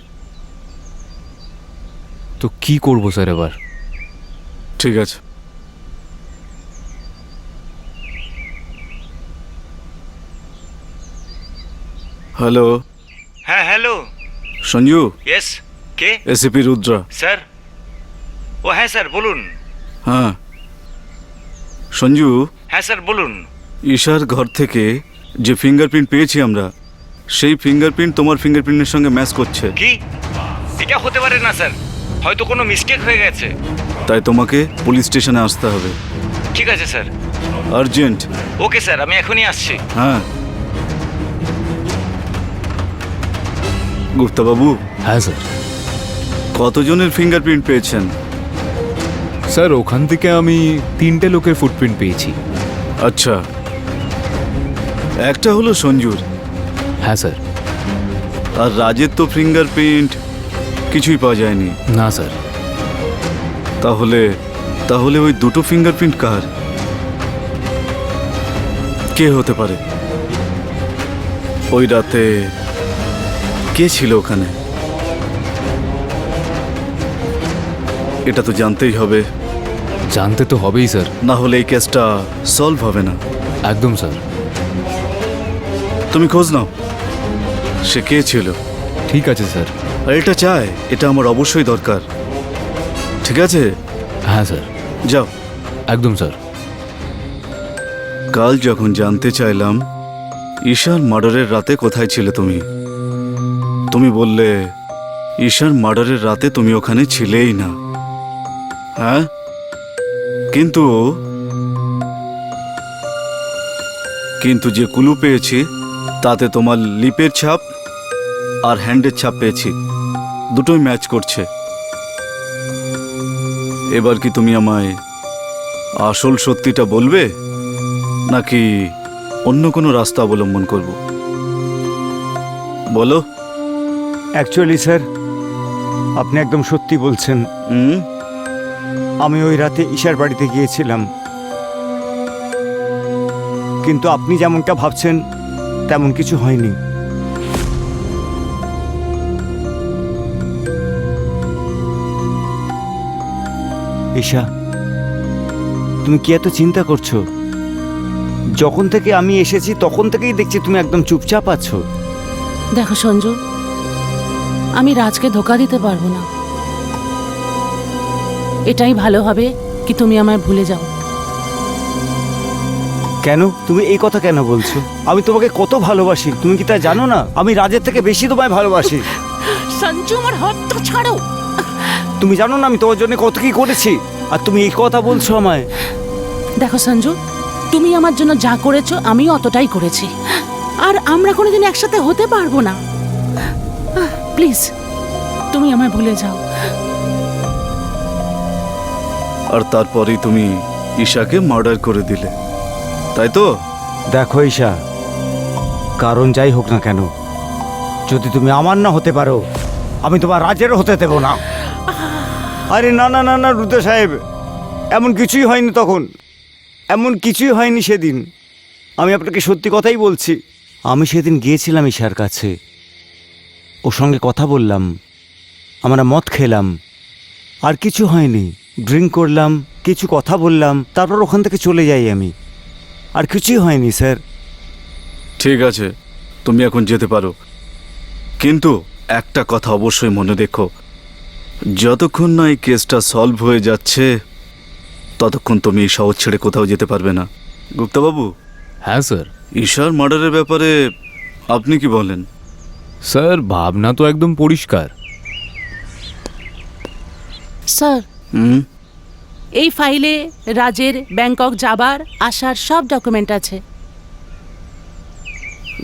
তো কি করব স্যার এবার? ঠিক আছে। হ্যালো। হ্যাঁ হ্যালো। সঞ্জু, ইয়েস, কে? এসিপি রুদ্রা। স্যার। ও হ্যাঁ স্যার বলুন। হ্যাঁ সঞ্জু, হ্যাঁ স্যার বলুন। ঈশার ঘর থেকে যে ফিঙ্গারপ্রিন্ট পেয়েছি আমরা, সেই ফিঙ্গারপ্রিন্ট তোমার ফিঙ্গারপ্রিন্টের সঙ্গে ম্যাচ করছে। কি? এটা হতে পারে না স্যার, হয়তো কোনো মিস্টেক হয়ে গেছে। তাই তোমাকে পুলিশ স্টেশনে আসতে হবে। ঠিক আছে স্যার। আর্জেন্ট। ওকে স্যার, আমি এখনই আসছি। হ্যাঁ। গুপ্তা বাবু, হ্যাঁ স্যার। কতজনের ফিঙ্গারপ্রিন্ট পেয়েছেন? স্যার, ওখান থেকে আমি 3টে লোকের ফুটপ্রিন্ট পেয়েছি। আচ্ছা, একটা হলো সঞ্জুর। হ্যাঁ স্যার। আর রাজের তো ফিঙ্গারপ্রিন্ট কিছুই পাওয়া যায়নি। না স্যার। তাহলে তাহলে ওই দুটো ফিঙ্গারপ্রিন্ট কার? কে হতে পারে? ওই রাতে কে ছিল ওখানে? এটা তো জানতেই হবে। জানতে তো হবেই স্যার। না হলে এই কেসটা সলভ হবে না। একদম স্যার। তুমি খোঁজ নাও সে কে ছিল। ঠিক আছে স্যার। আর এটা চাই, এটা আমার অবশ্যই দরকার। ঠিক আছে, হ্যাঁ স্যার। যাও। একদম স্যার। কাল যখন জানতে চাইলাম ঈশার মার্ডারের রাতে কোথায় ছিলে তুমি, তুমি বললে ঈশার মার্ডারের রাতে তুমি ওখানে ছিলেই না। হ্যাঁ, কিন্তু কিন্তু যে কুলু পেয়েছি তাতে তোমার লিপের ছাপ আর হ্যান্ডের ছাপ পেয়েছি, দুটোই ম্যাচ করছে। এবার কি তুমি আমায় আসল সত্যিটা বলবে নাকি অন্য কোনো রাস্তা অবলম্বন করব? বলো। অ্যাকচুয়ালি স্যার, আপনি একদম সত্যি বলছেন। হুম, আমি ওই রাতে ঈশার বাড়িতে গিয়েছিলাম, কিন্তু আপনি যেমনটা ভাবছেন তেমন কিছু হয়নি। ঈশা, তুমি কি এত চিন্তা করছো? যখন থেকে আমি এসেছি তখন থেকেই দেখছি তুমি একদম চুপচাপ আছো। দেখো সঞ্জু, আমি রাজকে ধোকা দিতে পারবো না। এটাই ভালো হবে কি তুমি আমায় ভুলে যাও। কেন? তুমি এই কথা কেন বলছো? আমি তোমাকে কত ভালোবাসি, তুমি কি তা জানো না? আমি রাজের থেকে বেশি তোমায় ভালোবাসি। সঞ্জু, আমার হাত তো ছাড়ো। তুমি জানো না আমি তোমার জন্য কত কি করেছি, আর তুমি এই কথা বলছো আমায়? দেখো সঞ্জু, তুমি আমার জন্য যা করেছো আমি অতটাই করেছি, আর আমরা কোনোদিন একসাথে হতে পারবো না। প্লিজ তুমি আমায় ভুলে যাও। আর তারপরেই তুমি ঈশাকে মার্ডার করে দিলে, তাই তো? দেখো ঈশা, কারণ যাই হোক না কেন, যদি তুমি আমার না হতে পারো আমি তোমার রাজেরও হতে দেব না। আরে না না না না রুদ্র সাহেব, এমন কিছুই হয়নি তখন, এমন কিছুই হয়নি সেদিন। আমি আপনাকে সত্যি কথাই বলছি। আমি সেদিন গিয়েছিলাম ঈশার কাছে, ওর সঙ্গে কথা বললাম, আমরা মদ খেলাম, আর কিছু হয়নি। ড্রিঙ্ক করলাম, কিছু কথা বললাম, তারপর ওখান থেকে চলে যাই আমি। আর কিছুই হয়নি স্যার। ঠিক আছে, তুমি এখন যেতে পারো, কিন্তু একটা কথা অবশ্যই মনে রেখো, যতক্ষণ না এই কেসটা সলভ হয়ে যাচ্ছে ততক্ষণ তুমি এই শহর ছেড়ে কোথাও যেতে পারবে না। গুপ্তাবাবু, হ্যাঁ স্যার। ঈশার মার্ডারের ব্যাপারে আপনি কি বলেন? স্যার, ভাবনা তো একদম পরিষ্কার। স্যার, হুম, এই ফাইলে রাজের ব্যাংকক যাবার আসার সব ডকুমেন্ট আছে।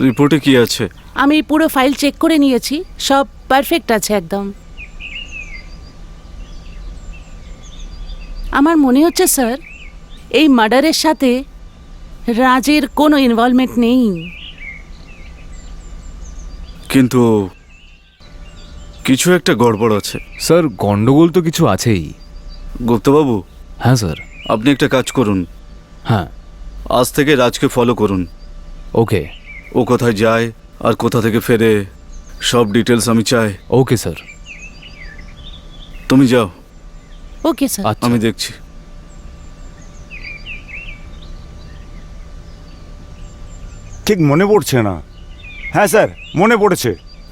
রিপোর্টে কি আছে? আমি পুরো ফাইল চেক করে নিয়েছি, সব পারফেক্ট আছে একদম। আমার মনে হচ্ছে স্যার, এই মার্ডারের সাথে রাজের কোনো ইনভলভমেন্ট নেই। কিন্তু কিছু একটা গড়বড় আছে। স্যার, গন্ডগোল তো কিছু আছেই। গুপ্তাবাবু, হ্যাঁ স্যার। আপনি একটা কাজ করুন, হ্যাঁ। আজ থেকে রাজকে ফলো করুন। ওকে। ও কোথায় যায় আর কোথা থেকে ফেরে সব ডিটেলস আমি চাই। Okay sir. তুমি যাও, ওকে স্যার। আচ্ছা। আমি দেখছি। ঠিক মনে পড়ছে না। হ্যাঁ স্যার, মনে পড়েছে।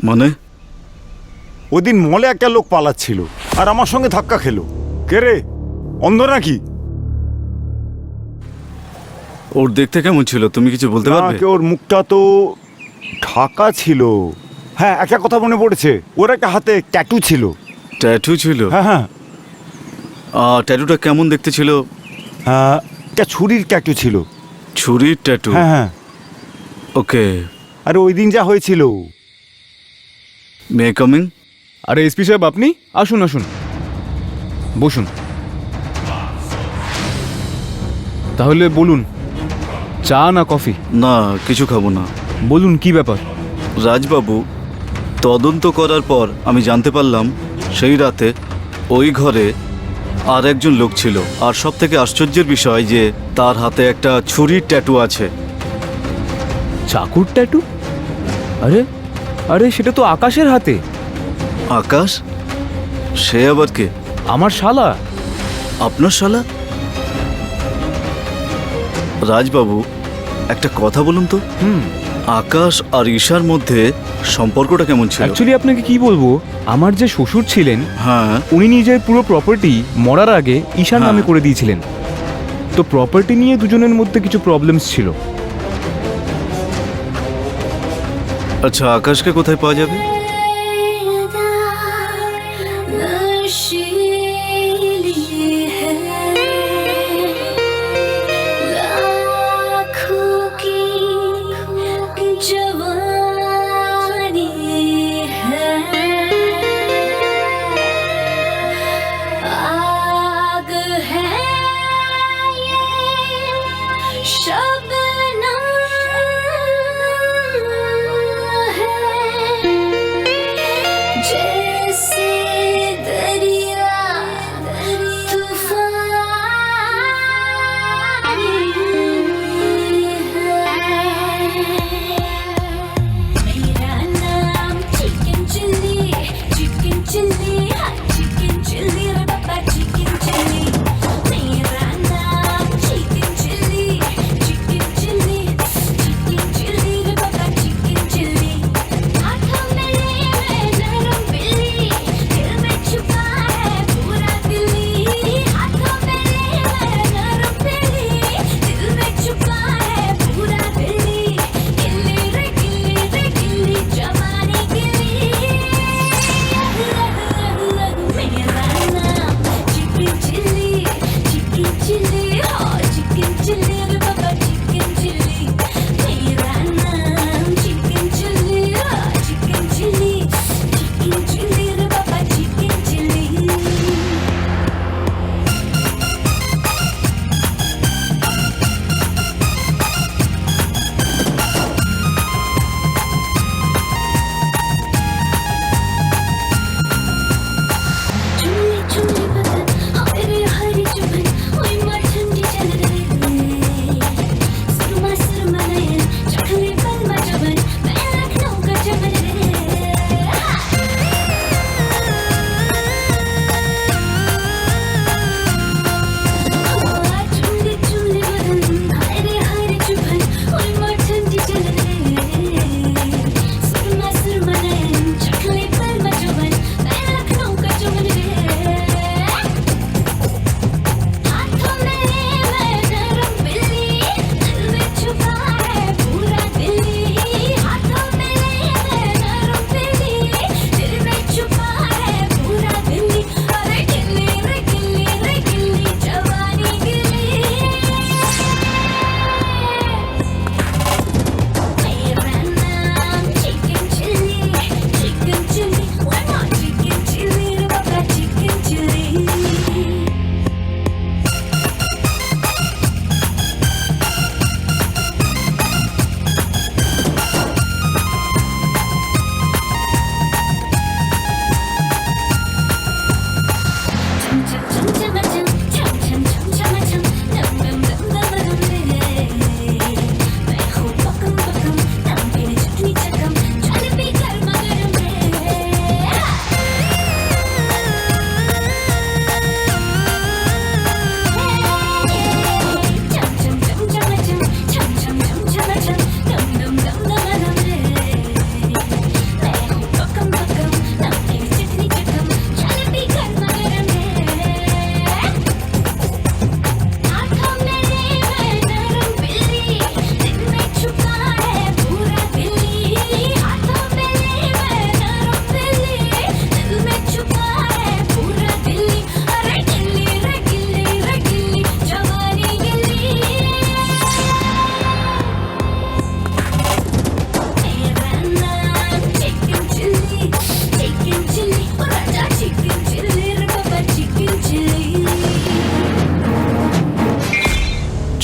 মানে? ওদিন মলে একটা লোক পালাচ্ছিল আর আমার সঙ্গে ধাক্কা খেলো। কে রে, অন্ধ নাকি? ওর দেখতে কেমন ছিল তুমি কিছু বলতে না, পারবে? কি ওর মুখটা তো ঢাকা ছিল। হ্যাঁ, একটা কথা মনে পড়েছে, ওর একটা হাতে ট্যাটু ছিল। ট্যাটু ছিল? হ্যাঁ হ্যাঁ ট্যাটুটা কেমন দেখতে ছিল? হ্যাঁ, একটা ছুরির ট্যাটু ছিল। ছুরির ট্যাটু? হ্যাঁ হ্যাঁ। ওকে। আর ওই দিন যা হয়েছিল। মে কামিং? আরে এসপি সাহেব, আপনি আসুন আসুন, বসুন। তাহলে বলুন, চা না কফি? না, কিছু খাবো না। বলুন কি ব্যাপার। রাজবাবু, তদন্ত করার পর আমি জানতে পারলাম সেই রাতে ওই ঘরে আর একজন লোক ছিল, আর সব থেকে আশ্চর্যের বিষয় যে তার হাতে একটা ছুরির ট্যাটু আছে। চাকুর ট্যাটু? আরে আরে, সেটা তো আকাশের হাতে। আকাশ? সে আবার কে? আমার শালা। আপনার শালা? রাজবাবু একটা কথা বলুন তো, আকাশ আর ঈশার মধ্যে সম্পর্কটা কেমন ছিল? অ্যাকচুয়ালি আপনাকে কি বলবো, আমার যে শ্বশুর ছিলেন হ্যাঁ। উনি নিজের পুরো প্রপার্টি মরার আগে ঈশার নামে করে দিয়েছিলেন। তো প্রপার্টি নিয়ে দুজনের মধ্যে কিছু প্রবলেমস ছিল। আচ্ছা, আকাশকে কোথায় পাওয়া যাবে? जैसे दरिया मेरा नाम चिकन चिल्ली हाँ चिकन चिल्ली रे पापा चिकन चिल्ली मेरा नाम चिकन चिल्ली रे पापा चिकन चिल्ली हाथों में लिए मैं नरम बिल्ली दिल में छुपा है पूरा दिल्ली हाथों में लिए मैं नरम बिल्ली दिल में छुपा है पूरा दिल्ली गिल्ली रे गिल्ली जवानी गिल्ली मेरा नाम चिकन चिल्ली हाँ चिकन चिल्ली रे बाबा चिकन चिल्ली मेरा नाम चिकन चिल्ली हाँ चिकन चिल्ली रे बाबा चिकन चिल्ली चुम्मी चुम्मी बदन हरे हरी चुभन ओए मार ठंडी चल रही सुरमा सुरमा नयन चखले पल मजबन मैं लखनऊ का चमन चुम्मी चुम्मी बदन हरे हरी चुभन ओए मार ठंडी चल रही सुरमा सुरमा नयन चखले पल मजबन मैं लखनऊ का चमन हाथों में मैं नरम बिल्ली दिल में छुपा है पूरा दिल्ली हाथों में मैं नरम बिल्ली दिल में छुपा है पूरा दिल्ली अरे गिल्ली रे गिल्ली जवानी गिल्ली मेरा नाम चिकन चिल्ली वो नॉट चिकन चिल्ली रे बाबा चिकन चिल्ली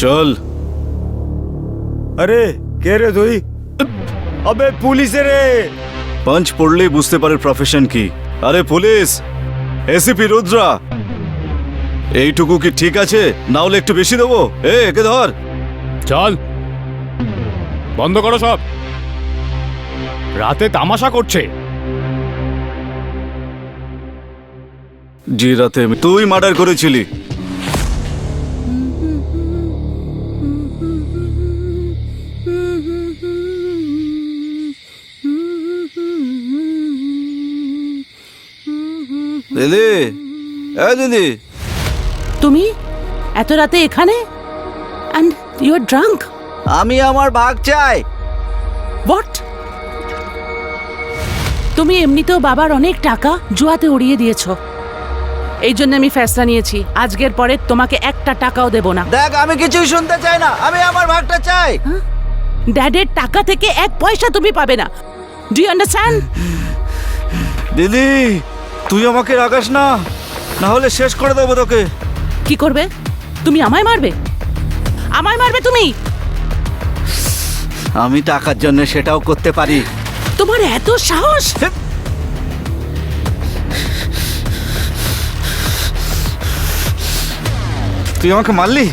চল। আরে কে রে তুই? আবে পুলিশে রে। পাঞ্চ পড়লেই বুঝতে পারে প্রফেশন কি। আরে পুলিশ, এসিপি রুদ্রা, এইটুকু কি ঠিক আছে? না হলে একটু বেশি দেবো। একে ধর। চল, বন্ধ করো সব, রাতে তামাশা করছে। জি রাতে তুই মার্ডার করেছিলি। দিদি, দিদি, তুমি এত রাতে এখানে অ্যান্ড ইউ আর ড্রাঙ্ক? আমি আমার ভাগ চাই। হোয়াট? তুমি এমনিতেও বাবার অনেক টাকা জুয়াতে উড়িয়ে দিয়েছো। এই জন্য আমি ফেসলা নিয়েছি, আজকের পরে তোমাকে একটা টাকাও দেব না। দেখ, আমি কিছুই শুনতে চাই না, আমি আমার ভাগটা চাই। ড্যাডের টাকা থেকে এক পয়সা তুমি পাবে না। Do you understand? দিদি, তুই আমাকে রাগাস না, না হলে শেষ করে দেবো তোকে। কি করবে তুমি? আমায় মারবে? আমায় মারবে তুমি? আমি টাকার জন্য সেটাও করতে পারি। তোমার এত সাহস? তুই আমাকে মারলি?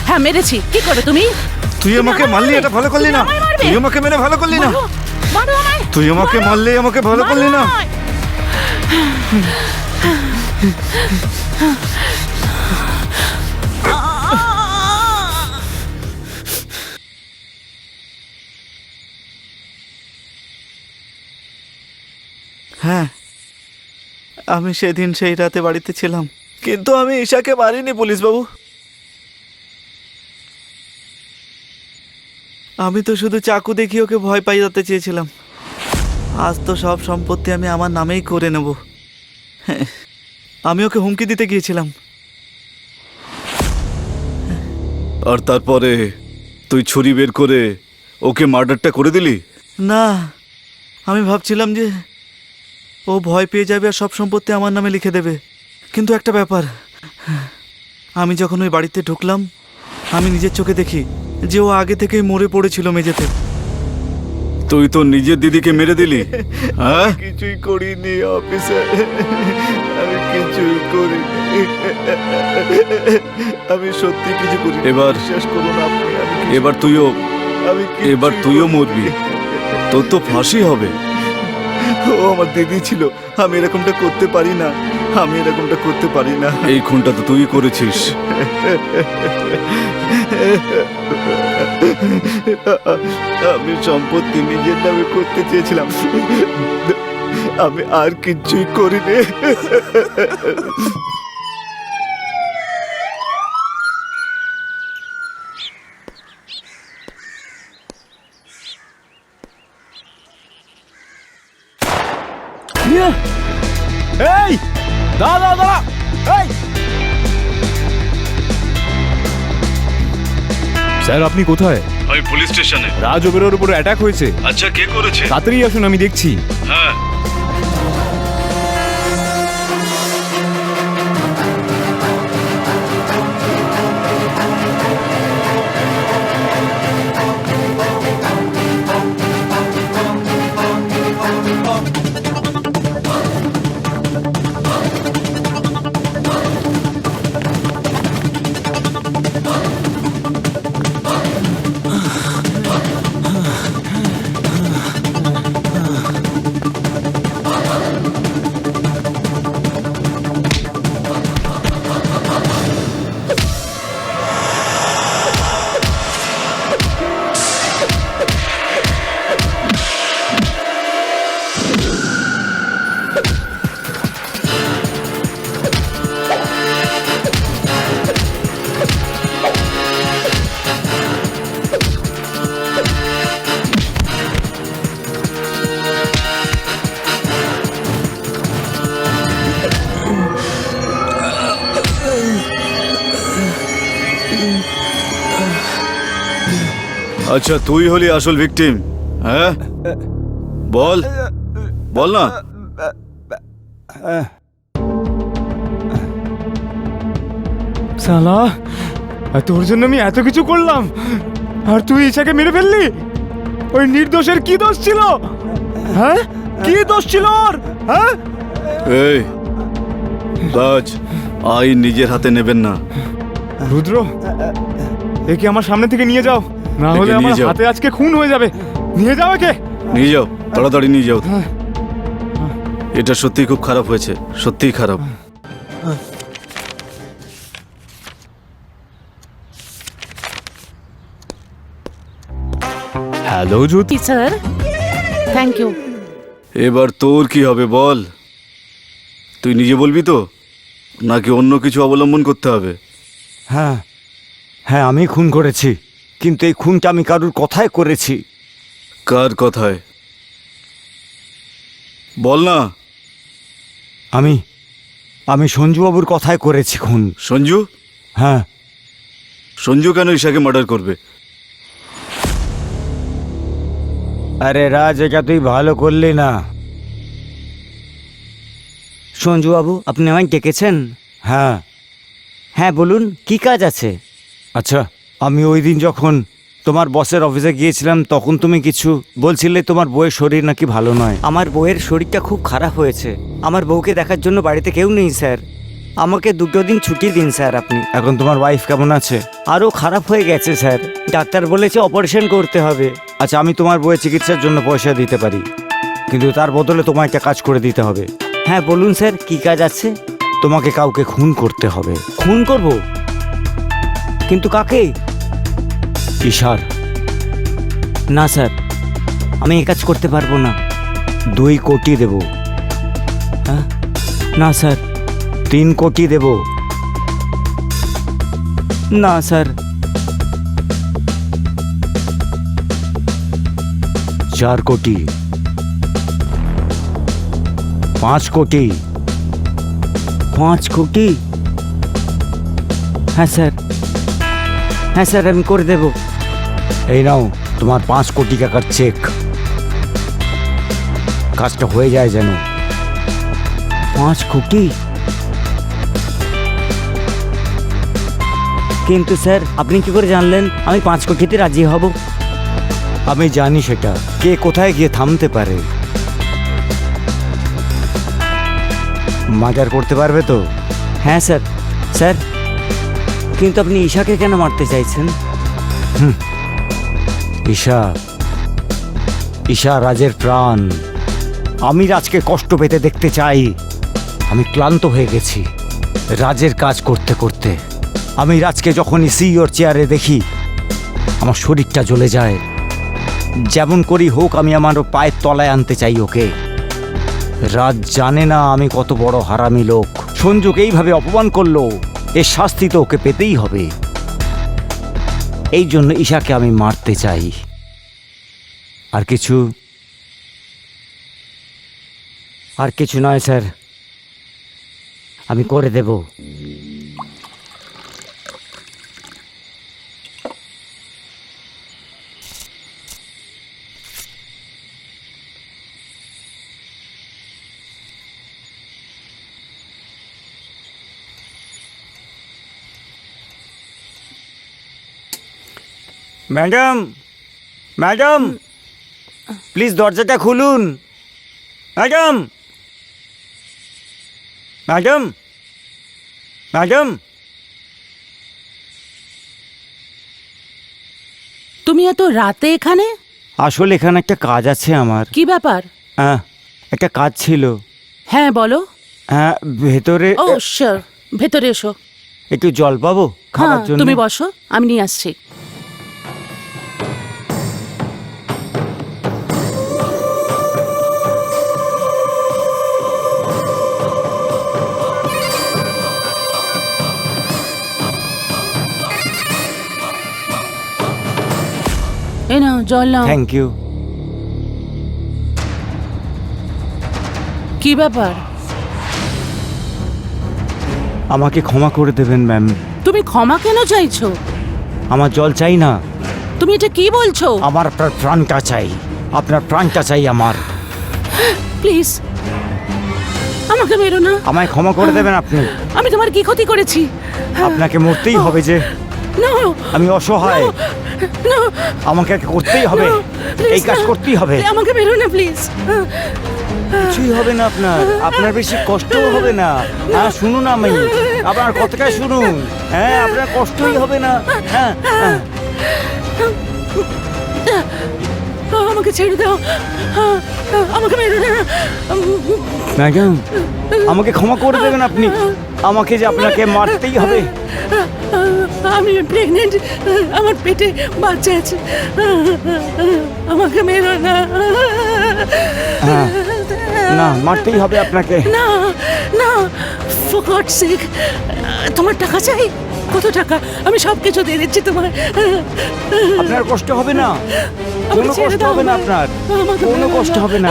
হ্যাঁ মেরেছি। কি করে তুমি? তুই আমাকে আমায় মারলি, মারবে? এটা ভালো করলি তুমি না। আমায় মারবে? তুই আমাকে মেরে ভালো করলি না। মারো, মারো আমায়। তুই আমাকে মারো, মারলি, আমাকে ভালো মারো করলি না। আমায়। হ্যাঁ, আমি সেদিন সেই রাতে বাড়িতে ছিলাম, কিন্তু আমি ঈশাকে মারিনি পুলিশবাবু। আমি তো শুধু চাকু দেখিয়ে ওকে ভয় পাইয়ে চেয়েছিলাম। আজ তো সব সম্পত্তি আমি আমার নামেই করে নেব। আমি ওকে হুমকি দিতে গিয়েছিলাম। আর তারপরে তুই ছুরি বের করে ওকে মার্ডারটা করে দিলি? না, আমি ভাবছিলাম যে ও ভয় পেয়ে যাবে আর সব সম্পত্তি আমার নামে লিখে দেবে। কিন্তু একটা ব্যাপার, আমি যখন ওই বাড়িতে ঢুকলাম, আমি নিজের চোখে দেখি যে ও আগে থেকেই মরে পড়েছিল মেঝেতে। তুই তো নিজের দিদিকে মেরে দিলি? হ্যাঁ, কিছুই করিনি অফিসার, আমি কিছুই করিনি, আমি সত্যি কিছু করিনি। এবার শেষ করুন আপনি। এবার তুইও মরবি, তোর তো ফাঁসি হবে। ও আমার দিদি ছিল, আমি এরকমটা করতে পারি না, আমি এরকমটা করতে পারি না। এই খুনটা তো তুই করেছিস। আমি সম্পত্তি নিজের নামে করতে চেয়েছিলাম, আমি আর কিছুই করিনি। এই দাদা দাদা, এই স্যার আপনি কোথায়? আমি পুলিশ স্টেশনে। রাজ ওবেরোর উপর অ্যাটাক হয়েছে। আচ্ছা, কে করেছে? তাড়াতাড়ি আসুন, আমি দেখছি। হ্যাঁ, আচ্ছা, তুই হলি আসল ভিকটিম? হ্যাঁ, বল বল না। সালা, আর তোর জন্য আমি এত কিছু করলাম, আর তুই ইচ্ছাকে মেরে ফেললি? ওই নির্দোষের কি দোষ ছিল? হ্যাঁ, কি দোষ ছিল ওর? হ্যাঁ, এই রাজ, আইন নিজের হাতে নেবেন না। রুদ্র, একে আমার সামনে থেকে নিয়ে যাও, না হলে একে নিয়ে আমার যাও। হাতে আজকে খুন হয়ে যাবে। নিয়ে যাও একে। নিয়ে যাও, তাড়াতাড়ি নিয়ে যাও। এটা সত্যিই খুব খারাপ হয়েছে, সত্যিই খারাপ। Hello Jyoti. Sir, thank you. এবার তোর কি হবে বল? তুই নিজে বলবি তো, নাকি অন্য কিছু অবলম্বন করতে হবে? হ্যাঁ হ্যাঁ, আমি খুন করেছি, কিন্তু এই খুনটা আমি কারুর কথায় করেছি। কার কথায়? বল না। আমি সঞ্জুবাবুর কথায় করেছি খুন। সঞ্জু? হ্যাঁ। সঞ্জু কেন ঈশাকে মার্ডার করবে? আরে রাজ, এটা তুই ভালো করলি না। সঞ্জুবাবু, আপনি আমায় ডেকেছেন? হ্যাঁ। হ্যাঁ বলুন, কি কাজ আছে? আচ্ছা, আমি ওই দিন যখন তোমার বসের অফিসে গিয়েছিলাম তখন তুমি কিছু বলছিলে তোমার বউয়ের শরীর নাকি ভালো নয়। আমার বউয়ের শরীরটা খুব খারাপ হয়েছে। আমার বউকে দেখার জন্য বাড়িতে কেউ নেই স্যার। আমাকে 2 দিন ছুটি দিন স্যার আপনি। এখন তোমার ওয়াইফ কেমন আছে? আরও খারাপ হয়ে গেছে স্যার, ডাক্তার বলেছে অপারেশন করতে হবে। আচ্ছা, আমি তোমার বউয়ের চিকিৎসার জন্য পয়সা দিতে পারি, কিন্তু তার বদলে তোমায় একটা কাজ করে দিতে হবে। হ্যাঁ বলুন স্যার, কি কাজ আছে? তোমাকে কাউকে খুন করতে হবে। খুন করব? কিন্তু কাকে? ঈশার। না স্যার, আমি এই কাজ করতে পারবো না। 2 কোটি দেব। হ্যাঁ? না স্যার। 3 কোটি দেব। না স্যার। 4 কোটি। 5 কোটি। 5 কোটি? হ্যাঁ স্যার, হ্যাঁ স্যার, আমি করে দেব। এই নাও তোমার 5 কোটি টাকার চেক। কাজটা হয়ে যায় যেন। 5 কোটি? কিন্তু স্যার, আপনি কি করে জানলেন আমি 5 কোটিতে রাজি হব? আমি জানি সেটা, কে কোথায় গিয়ে থামতে পারে। মার্ডার করতে পারবে তো? হ্যাঁ স্যার। স্যার, কিন্তু আপনি ঈশাকে কেন মারতে চাইছেন? ঈশা, ঈশা রাজের প্রাণ। আমি রাজকে কষ্ট পেতে দেখতে চাই। আমি ক্লান্ত হয়ে গেছি রাজের কাজ করতে করতে। আমি রাজকে যখনই সিইওর চেয়ারে দেখি আমার শরীরটা জ্বলে যায়। যেমন করি হোক আমি আমার পায়ের তলায় আনতে চাই ওকে। রাজ জানে না আমি কত বড় হারামি লোক। সঞ্জুকে এইভাবে অপমান করলো, এর শাস্তি তো ওকে পেতেই হবে। এই জন্য ঈশাকে আমি মারতে চাই। আর কিছু? আর কিছু নয় স্যার, আমি করে দেব। ম্যাডাম, ম্যাডাম, প্লিজ দরজাটা খুলুন। Madam, madam, madam. তুমি এত রাতে এখানে? আসলে এখানে একটা কাজ আছে আমার। কি ব্যাপার? হ্যাঁ, একটা কাজ ছিল। হ্যাঁ বলো। হ্যাঁ, ভেতরে ও শিওর, ভেতরে এসো। একটু জল পাবো হ্যাঁ, খাবার জন্য? তুমি বসো, আমি নিয়ে আসছি। এই নাও জল নাও। Thank you. কি ব্যাপার? আমাকে ক্ষমা করে দেবেন ম্যাম। তুমি ক্ষমা কেন চাইছো? আমার জল চাই না। তুমি এটা কি বলছো? আমার আপনার প্রাণটা চাই। আপনার প্রাণটা চাই আমার। প্লিজ আমাকে মেরো না। আমায় ক্ষমা করে দেবেন আপনি। আমি তোমার কি ক্ষতি করেছি? আপনাকে মরতেই হবে যে। না, আমি অসহায়। না, আমাকে করতেই হবে, এই কাজ করতেই হবে। আমাকে মেরো না প্লিজ। কিছুই হবে না আপনার, আপনার বেশি কষ্টও হবে না। হ্যাঁ শুনুন, আমি আপনার কথাটা শুনুন। হ্যাঁ, আপনার কষ্টই হবে না। হ্যাঁ হ্যাঁ। আমাকে ছেড়ে দাও, আমাকে মেরো না। ম্যাডাম, আমাকে ক্ষমা করে দেবেন আপনি। আমাকে যে আপনাকে মারতেই হবে। আমি প্রেগনেন্ট, আমার পেটে বাচ্চা আছে। আমাকে মেরো না। হ্যাঁ, না মারতেই হবে আপনাকে। না না, ফর গড সেক, তোমার টাকা চাই? কত টাকা? আমি সব কিছু দিয়ে দিচ্ছি তোমার। আপনার কষ্ট হবে না, আমাকে কোনো ছেড়ে কষ্ট দাও হবে না না। আপনার, আমাকে কোনো মেরো কষ্ট না। হবে না।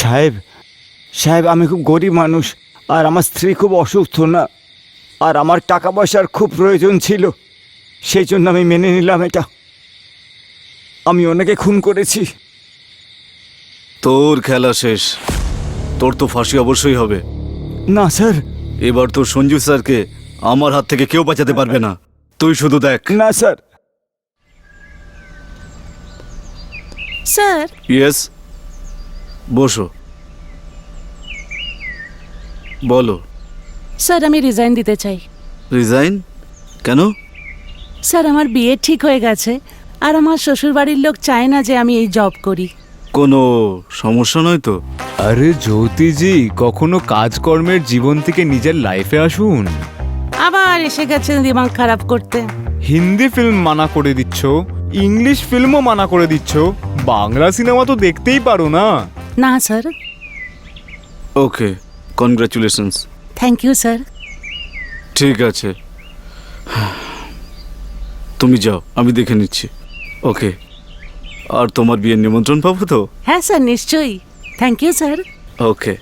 সাহেব, সাহেব আমি খুব গরিব মানুষ, আর আমার স্ত্রী খুব অসুস্থ না, আর আমার টাকা পয়সার খুব প্রয়োজন ছিল, সেই জন্য আমি মেনে নিলাম এটা। আমি ওনাকে খুন করেছি। তোর খেলা শেষ, তোর তো ফাঁসি অবশ্যই হবে। না স্যার, এবার তো সঞ্জু স্যারকে আমার হাত থেকে কেউ বাঁচাতে পারবে না, তুই শুধু দেখ। না স্যার। স্যার, ইয়েস, বসো, বলো। স্যার আমি রিজাইন দিতে চাই। রিজাইন? কেন? স্যার আমার বিয়ে ঠিক হয়ে গেছে, আর আমার শ্বশুরবাড়ির লোক চায় না যে আমি এই জব করি। কোনো সমস্যা নয় তো? আরে জ্যোতিজি, কখনো কাজকর্মের জীবন থেকে নিজের লাইফে আসুন। আবার এসে গেছেন দিমাগ খারাপ করতে। হিন্দি ফিল্ম মানা করে দিচ্ছ, ইংলিশ ফিল্মও মানা করে দিচ্ছ, বাংলা সিনেমা তো দেখতেই পারো না। না sir. Okay, congratulations. Thank you sir. ঠিক আছে, তুমি যাও, আমি দেখে নিচ্ছি। ওকে, আর তোমার বিয়ের নিমন্ত্রণ পাবো তো? হ্যাঁ স্যার, নিশ্চয়ই। Thank you sir. Okay.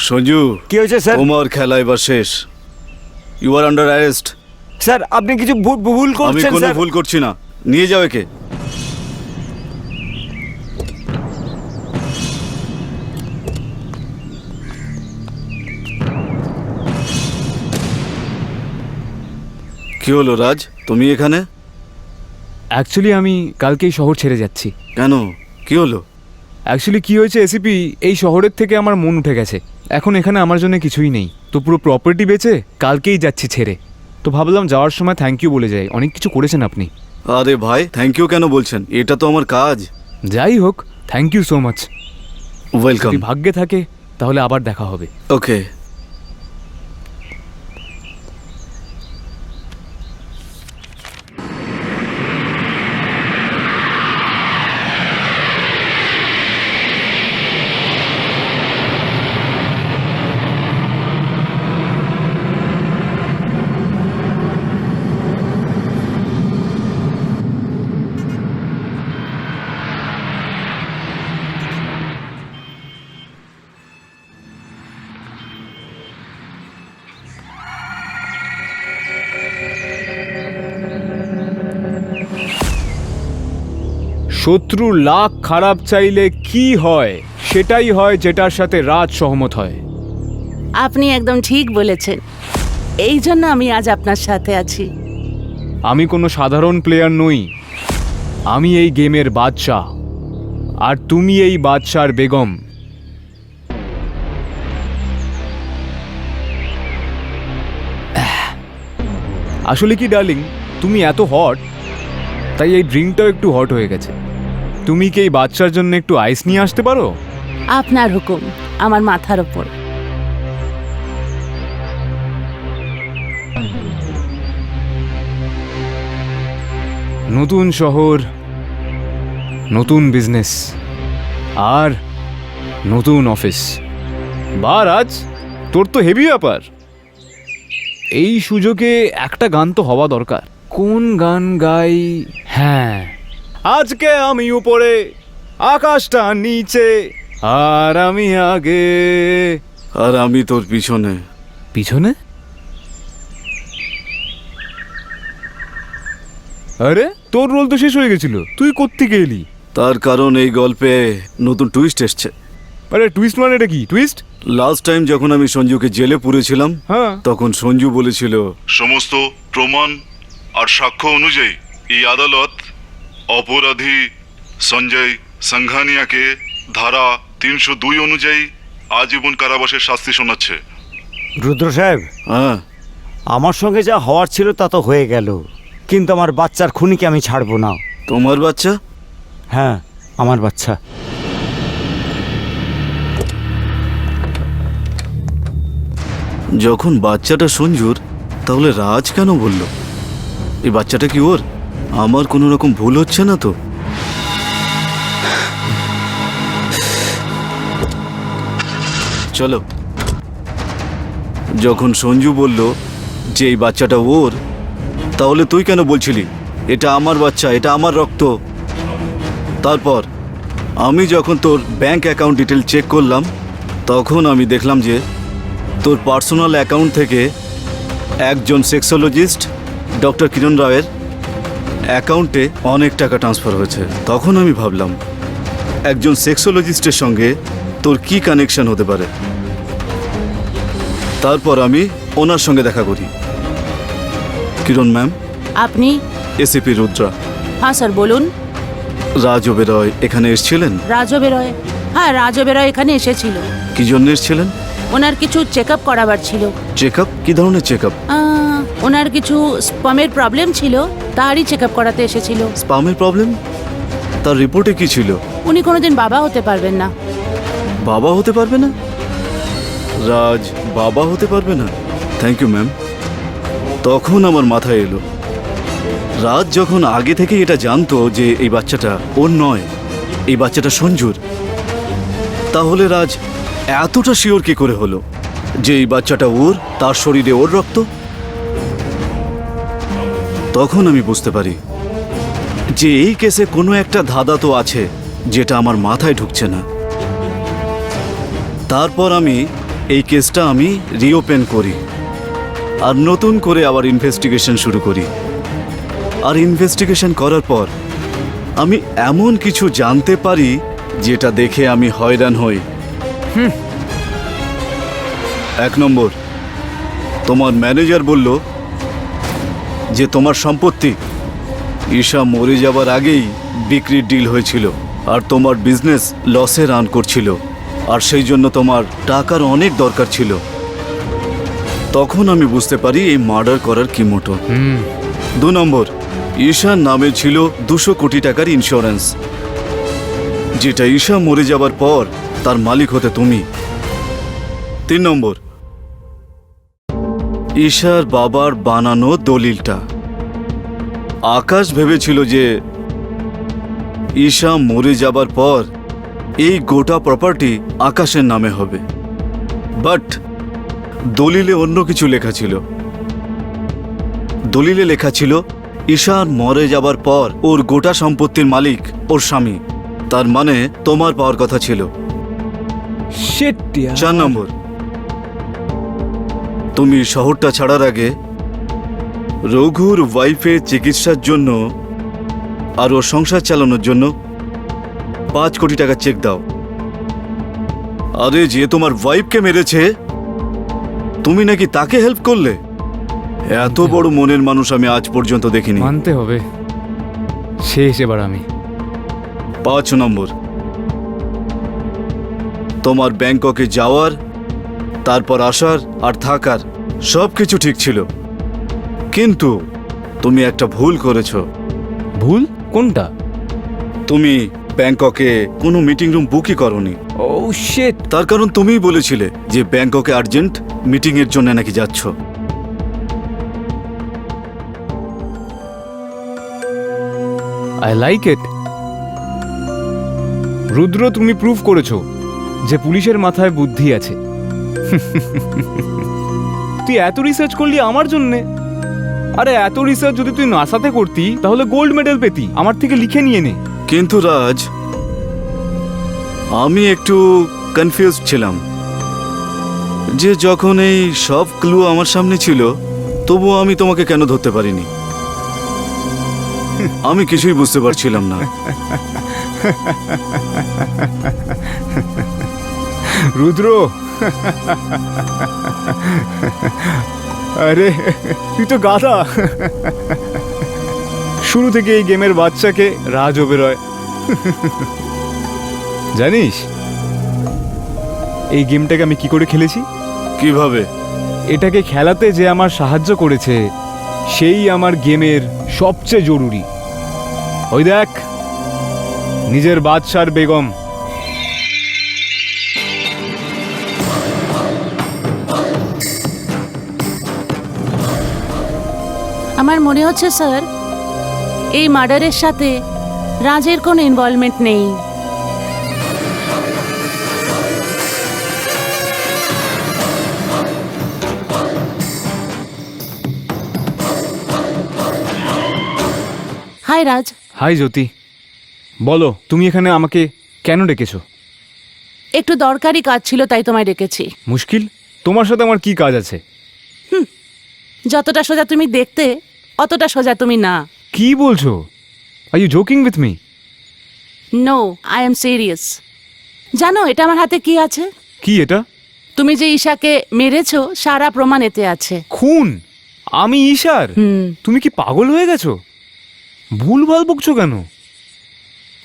Sanju, কি হয়েছে স্যার? তোমার খেলা এবার শেষ। You are under arrest. Sir আপনি কিছু ভুল আমি করছেন কোনো স্যার। ভুল করছি না, নিয়ে যাও একে। কি হলো রাজ, তুমি এখানে? অ্যাকচুয়ালি আমি কালকেই শহর ছেড়ে যাচ্ছি। কেন, কি হলো? অ্যাকচুয়ালি কি হয়েছে এসিপি, এই শহরের থেকে আমার মন উঠে গেছে। এখন এখানে আমার জন্য কিছুই নেই, তো পুরো প্রপার্টি বেচে কালকেই যাচ্ছি ছেড়ে। তো ভাবলাম যাওয়ার সময় থ্যাংক ইউ বলে যাই, অনেক কিছু করেছেন আপনি। আরে ভাই, থ্যাংক ইউ কেন বলছেন? এটা তো আমার কাজ। যাই হোক, thank you so much. Welcome. যদি ভাগ্যে থাকে তাহলে আবার দেখা হবে। ওকে। শত্রু লাখ খারাপ চাইলে কি হয়, সেটাই হয় যেটার সাথে রাজ সহমত হয়। আপনি একদম ঠিক বলেছেন, এই জন্য আমি আজ আপনার সাথে আছি। আমি কোনো সাধারণ প্লেয়ার নই, আমি এই গেমের বাদশাহ, আর তুমি এই বাদশার বেগম। আসলে কি ডার্লিং, তুমি এত হট, তাই এই ড্রিঙ্কটাও একটু হট হয়ে গেছে। তুমি কি এই বাচ্চার জন্য একটু আইস নিয়ে আসতে পারো? আপনার হুকুম, আমার মাথার ওপর। নতুন শহর, নতুন বিজনেস, আর নতুন অফিস। বা রাজ, তোর তো হেভি ব্যাপার। এই সুযোগে একটা গান তো হওয়া দরকার। কোন গান গাই? হ্যাঁ, আজকে আমি উপরে, আকাশটা নিচে, আর আমি আগে। আর আমি তোর পিছনে। পিছনে? আরে তোর রোল তো শেষ হয়ে গেছিল, তুই কোত্থেকে এলি? তার কারণ এই গল্পে নতুন টুইস্ট এসছে। আরে টুইস্ট মানে এটা কি টুইস্ট? লাস্ট টাইম যখন আমি সঞ্জুকে জেলে পুরেছিলাম, হ্যাঁ, তখন সঞ্জু বলেছিল সমস্ত প্রমাণ আর সাক্ষ্য অনুযায়ী এই আদালত অপরাধী সঞ্জয় সাংঘানিয়াকে ধারা 302 অনুযায়ী আজীবন কারাবাসের শাস্তি শোনাচ্ছে। রুদ্র সাহেব, হ্যাঁ, আমার সঙ্গে যা হওয়ার ছিল তা তো হয়ে গেল, কিন্তু আমার বাচ্চার খুনিকে আমি ছাড়বো না। তোমার বাচ্চা? হ্যাঁ, আমার বাচ্চা। যখন বাচ্চাটা সঞ্জুর, তাহলে রাজ কেন বলল? এই বাচ্চাটা কি ওর? আমার কোনো রকম ভুল হচ্ছে না তো? চলো। যখন সঞ্জু বলল যে এই বাচ্চাটা ওর, তাহলে তুই কেন বলছিলি এটা আমার বাচ্চা, এটা আমার রক্ত? তারপর আমি যখন তোর ব্যাংক অ্যাকাউন্ট ডিটেল চেক করলাম, তখন আমি দেখলাম যে তোর পার্সোনাল অ্যাকাউন্ট থেকে একজন সেক্সোলজিস্ট ডক্টর কিরণ রায়ের অ্যাকাউন্টে অনেক টাকা ট্রান্সফার হয়েছে। তখন আমি ভাবলাম একজন সেক্সোলজিস্টের সঙ্গে তোর কি কানেকশন হতে পারে। তারপর আমি ওনার সঙ্গে দেখা করি। কিরণ ম্যাম, আপনি? এসিপি রুদ্রা। হ্যাঁ স্যার, বলুন। রাজ ওবেরয় এখানে এসেছিলেন? রাজ ওবেরয়? হ্যাঁ, রাজ ওবেরয় এখানে এসেছিল। কি জন্য এসেছিলেন? ওনার কিছু চেক আপ করাবার ছিল। Check up? কি ধরনের চেক আপ? ওনার কিছু স্পামের প্রবলেম ছিল, তারই চেক আপ করাতে এসেছিল। স্পামের প্রবলেম? তার রিপোর্টে কি ছিল? উনি কোনোদিন বাবা হতে পারবেন না। বাবা হতে পারবে না? রাজ বাবা হতে পারবে না? Thank you ma'am. তখন আমার মাথায় এলো, রাজ যখন আগে থেকে এটা জানতো যে এই বাচ্চাটা ওর নয়, এই বাচ্চাটা সঞ্জুর, তাহলে রাজ এতটা শিওর কি করে হলো যে এই বাচ্চাটা ওর, তার শরীরে ওর রক্ত? তখন আমি বুঝতে পারি যে এই কেসে কোনো একটা ধাঁধা তো আছে যেটা আমার মাথায় ঢুকছে না। তারপর আমি এই কেসটা রিওপেন করি আর নতুন করে আবার ইনভেস্টিগেশন শুরু করি। আর ইনভেস্টিগেশন করার পর আমি এমন কিছু জানতে পারি যেটা দেখে আমি হয়রান হই। 1 নম্বর, তোমার ম্যানেজার বলল যে তোমার সম্পত্তি ঈশা মরে যাবার আগেই বিক্রির ডিল হয়েছিল আর তোমার বিজনেস লসে রান করছিল, আর সেই জন্য তোমার টাকার অনেক দরকার ছিল। তখন আমি বুঝতে পারি এই মার্ডার করার কি মোটো। 2 নম্বর, ঈশার নামে ছিল 200 কোটি টাকার ইন্স্যুরেন্স, যেটা ঈশা মরে যাবার পর তার মালিক হতে তুমি। 3 নম্বর, ঈশার বাবার বানানো দলিলটা। আকাশ ভেবেছিল যে ঈশা মরে যাবার পর এই গোটা প্রপার্টি আকাশের নামে হবে, বাট দলিলে অন্য কিছু লেখা ছিল। দলিলে লেখা ছিল ঈশার মরে যাবার পর ওর গোটা সম্পত্তির মালিক ওর স্বামী, তার মানে তোমার পাওয়ার কথা ছিল। 4 নম্বর, তুমি শহরটা ছাড়ার আগে রঘুর ওয়াইফের চিকিৎসার জন্য আর ওর সংসার চালানোর জন্য 5 কোটি টাকা চেক দাও। আরে যে তোমার ওয়াইফকে মেরেছে, তুমি নাকি তাকে হেল্প করলে? এত বড় মনের মানুষ আমি আজ পর্যন্ত দেখিনি। মানতে হবে, শেষ এবার আমি। 5 নম্বর, তোমার ব্যাংককে যাওয়ার, তারপর আসার আর থাকার সব কিছু ঠিক ছিল, কিন্তু তুমি একটা ভুল করেছো। ভুল? কোনটা? তুমি ব্যাংককে কোনো মিটিং রুম বুকই করনি। ও শিট! তার কারণ তুমিই বলেছিলে যে ব্যাংককে আর্জেন্ট মিটিং এর জন্য নাকি যাচ্ছ। I like it. রুদ্র, তুমি প্রুভ করেছো যে পুলিশের মাথায় বুদ্ধি আছে। তুই এত রিসার্চ করলি আমার জন্যে? আরে এত রিসার্চ যদি তুই নাসাতে করতি তাহলে গোল্ড মেডেল পেতি। আমার থেকে লিখে নিয়ে নে। কিন্তু রাজ, আমি একটু কনফিউজড ছিলাম যে যখন এই সব ক্লু আমার সামনে ছিল, তবুও আমি তোমাকে কেন ধরতে পারিনি। আমি কিছুই বুঝতে পারছিলাম না। রুদ্র, আরে তুই তো গাধা। শুরু থেকে এই গেমের বাচ্চাকে রাজ ওবেরয়। জানিস এই গেমটাকে আমি কি করে খেলেছি? কিভাবে? এটাকে খেলাতে যে আমার সাহায্য করেছে সেই আমার গেমের সবচেয়ে জরুরি। ওই দেখ, নিজের বাদশার বেগম। আমার মনে হচ্ছে স্যার এই মার্ডারের সাথে রাজের কোনো ইনভলভমেন্ট নেই। হাই রাজ। হাই জ্যোতি, বলো তুমি এখানে আমাকে কেন ডেকেছো? একটু দরকারি কাজ ছিল তাই তোমায় ডেকেছি। মুশকিল? তোমার সাথে আমার কি কাজ আছে? যতটা সোজা তুমি দেখতে অতটা সোজা তুমি না। কি বলছো? Are you joking with me? No, I am serious. জানো এটা আমার হাতে কি আছে? কি এটা? তুমি যে ঈশাকে মেরেছো সারা প্রমাণ এতে আছে। খুন? আমি ঈশার? হুম। তুমি কি পাগল হয়ে গেছো? ভুলভাল বকছো কেন?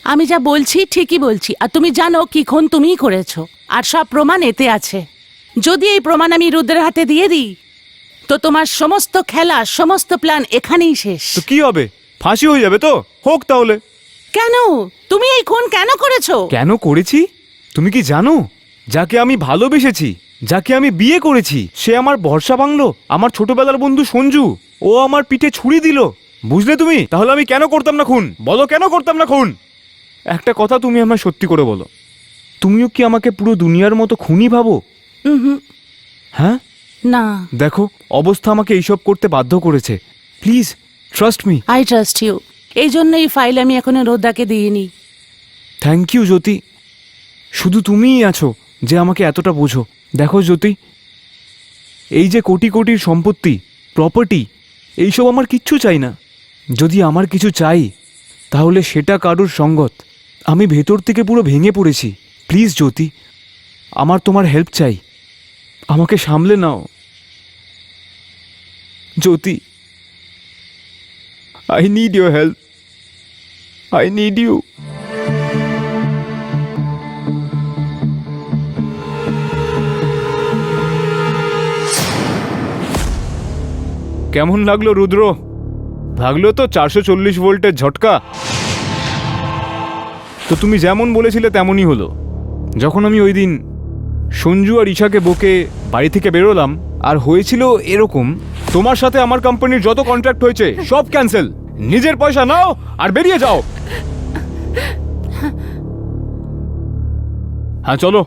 আমি যা বলছি ঠিকই বলছি, আর তুমি জানো কি খুন তুমিই করেছো, আর সব প্রমাণ এতে আছে। যদি এই প্রমাণ আমি রুদ্রের হাতে দিয়ে দিই তো তোমার সমস্ত খেলা, সমস্ত প্ল্যান এখানেই শেষ। তো কি হবে? ফাঁসি হয়ে যাবে তো? হোক তাহলে। কেন? তুমি এই খুন কেন করেছো? কেন করেছি? তুমি কি জানো যাকে আমি ভালোবেসেছি, যাকে আমি বিয়ে করেছি, সে আমার ভরসা ভাঙলো? আমার ছোটবেলার বন্ধু সঞ্জু, ও আমার পিঠে ছুরি দিল। বুঝলে তুমি? তাহলে আমি কেন করতাম না খুন? বলো কেন করতাম না খুন? একটা কথা তুমি আমায় সত্যি করে বলো, তুমিও কি আমাকে পুরো দুনিয়ার মতো খুনি ভাবো? হুম। হ্যাঁ? না। দেখো, অবস্থা আমাকে এইসব করতে বাধ্য করেছে। Please trust me. I trust you. এই জন্য এই ফাইল আমি এখনো রোদ্দাকে দিইনি। থ্যাংক ইউ জ্যোতি, শুধু তুমিই আছো যে আমাকে এতটা বোঝো। দেখো জ্যোতি, এই যে কোটি কোটির সম্পত্তি, প্রপার্টি, এইসব আমার কিচ্ছু চাই না। যদি আমার কিছু চাই তাহলে সেটা কারুর সঙ্গত। আমি ভেতর থেকে পুরো ভেঙে পড়েছি। প্লিজ জ্যোতি, আমার তোমার হেল্প চাই, আমাকে সামলে নাও Jyoti. I need your help, I need you. কেমন লাগলো রুদ্র? লাগলো তো 440 ভোল্টের ঝটকা? তো তুমি যেমন বলেছিলে তেমনই হলো। যখন আমি ওই দিন সঞ্জু আর ঈশাকে বকে বাড়ি থেকে বেরোলাম, আর হয়েছিল এরকম, তোমার সাথে আমার কোম্পানির যত কন্ট্রাক্ট হয়েছে সব ক্যান্সেল। নিজের পয়সা নাও আর বেরিয়ে যাও। হ্যাঁ চলো।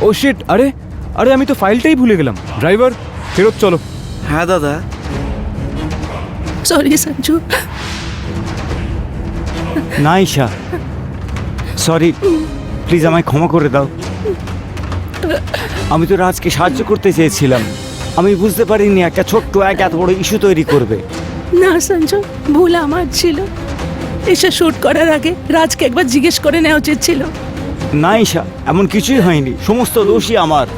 ও শিট, আরে আরে আমি তো ফাইলটাই ভুলে গেলাম। ড্রাইভার, ফেরত চলো। হ্যাঁ দাদা। সরি সঞ্জু। না ঈশা, সরি, প্লিজ আমায় ক্ষমা করে দাও। আমি তো রাজকে সাহায্য করতে চেয়েছিলাম। আমি বুঝতে পারিনি একটা ছোট্ট এত বড় ইস্যু তৈরি করবে। না সঞ্জু, ভুল আমার ছিল। এসে শুট করার আগে রাজকে একবার জিজ্ঞেস করে নেওয়া উচিত ছিল। না ঈশা, এমন কিছুই হয়নি, সমস্ত দোষই আমার।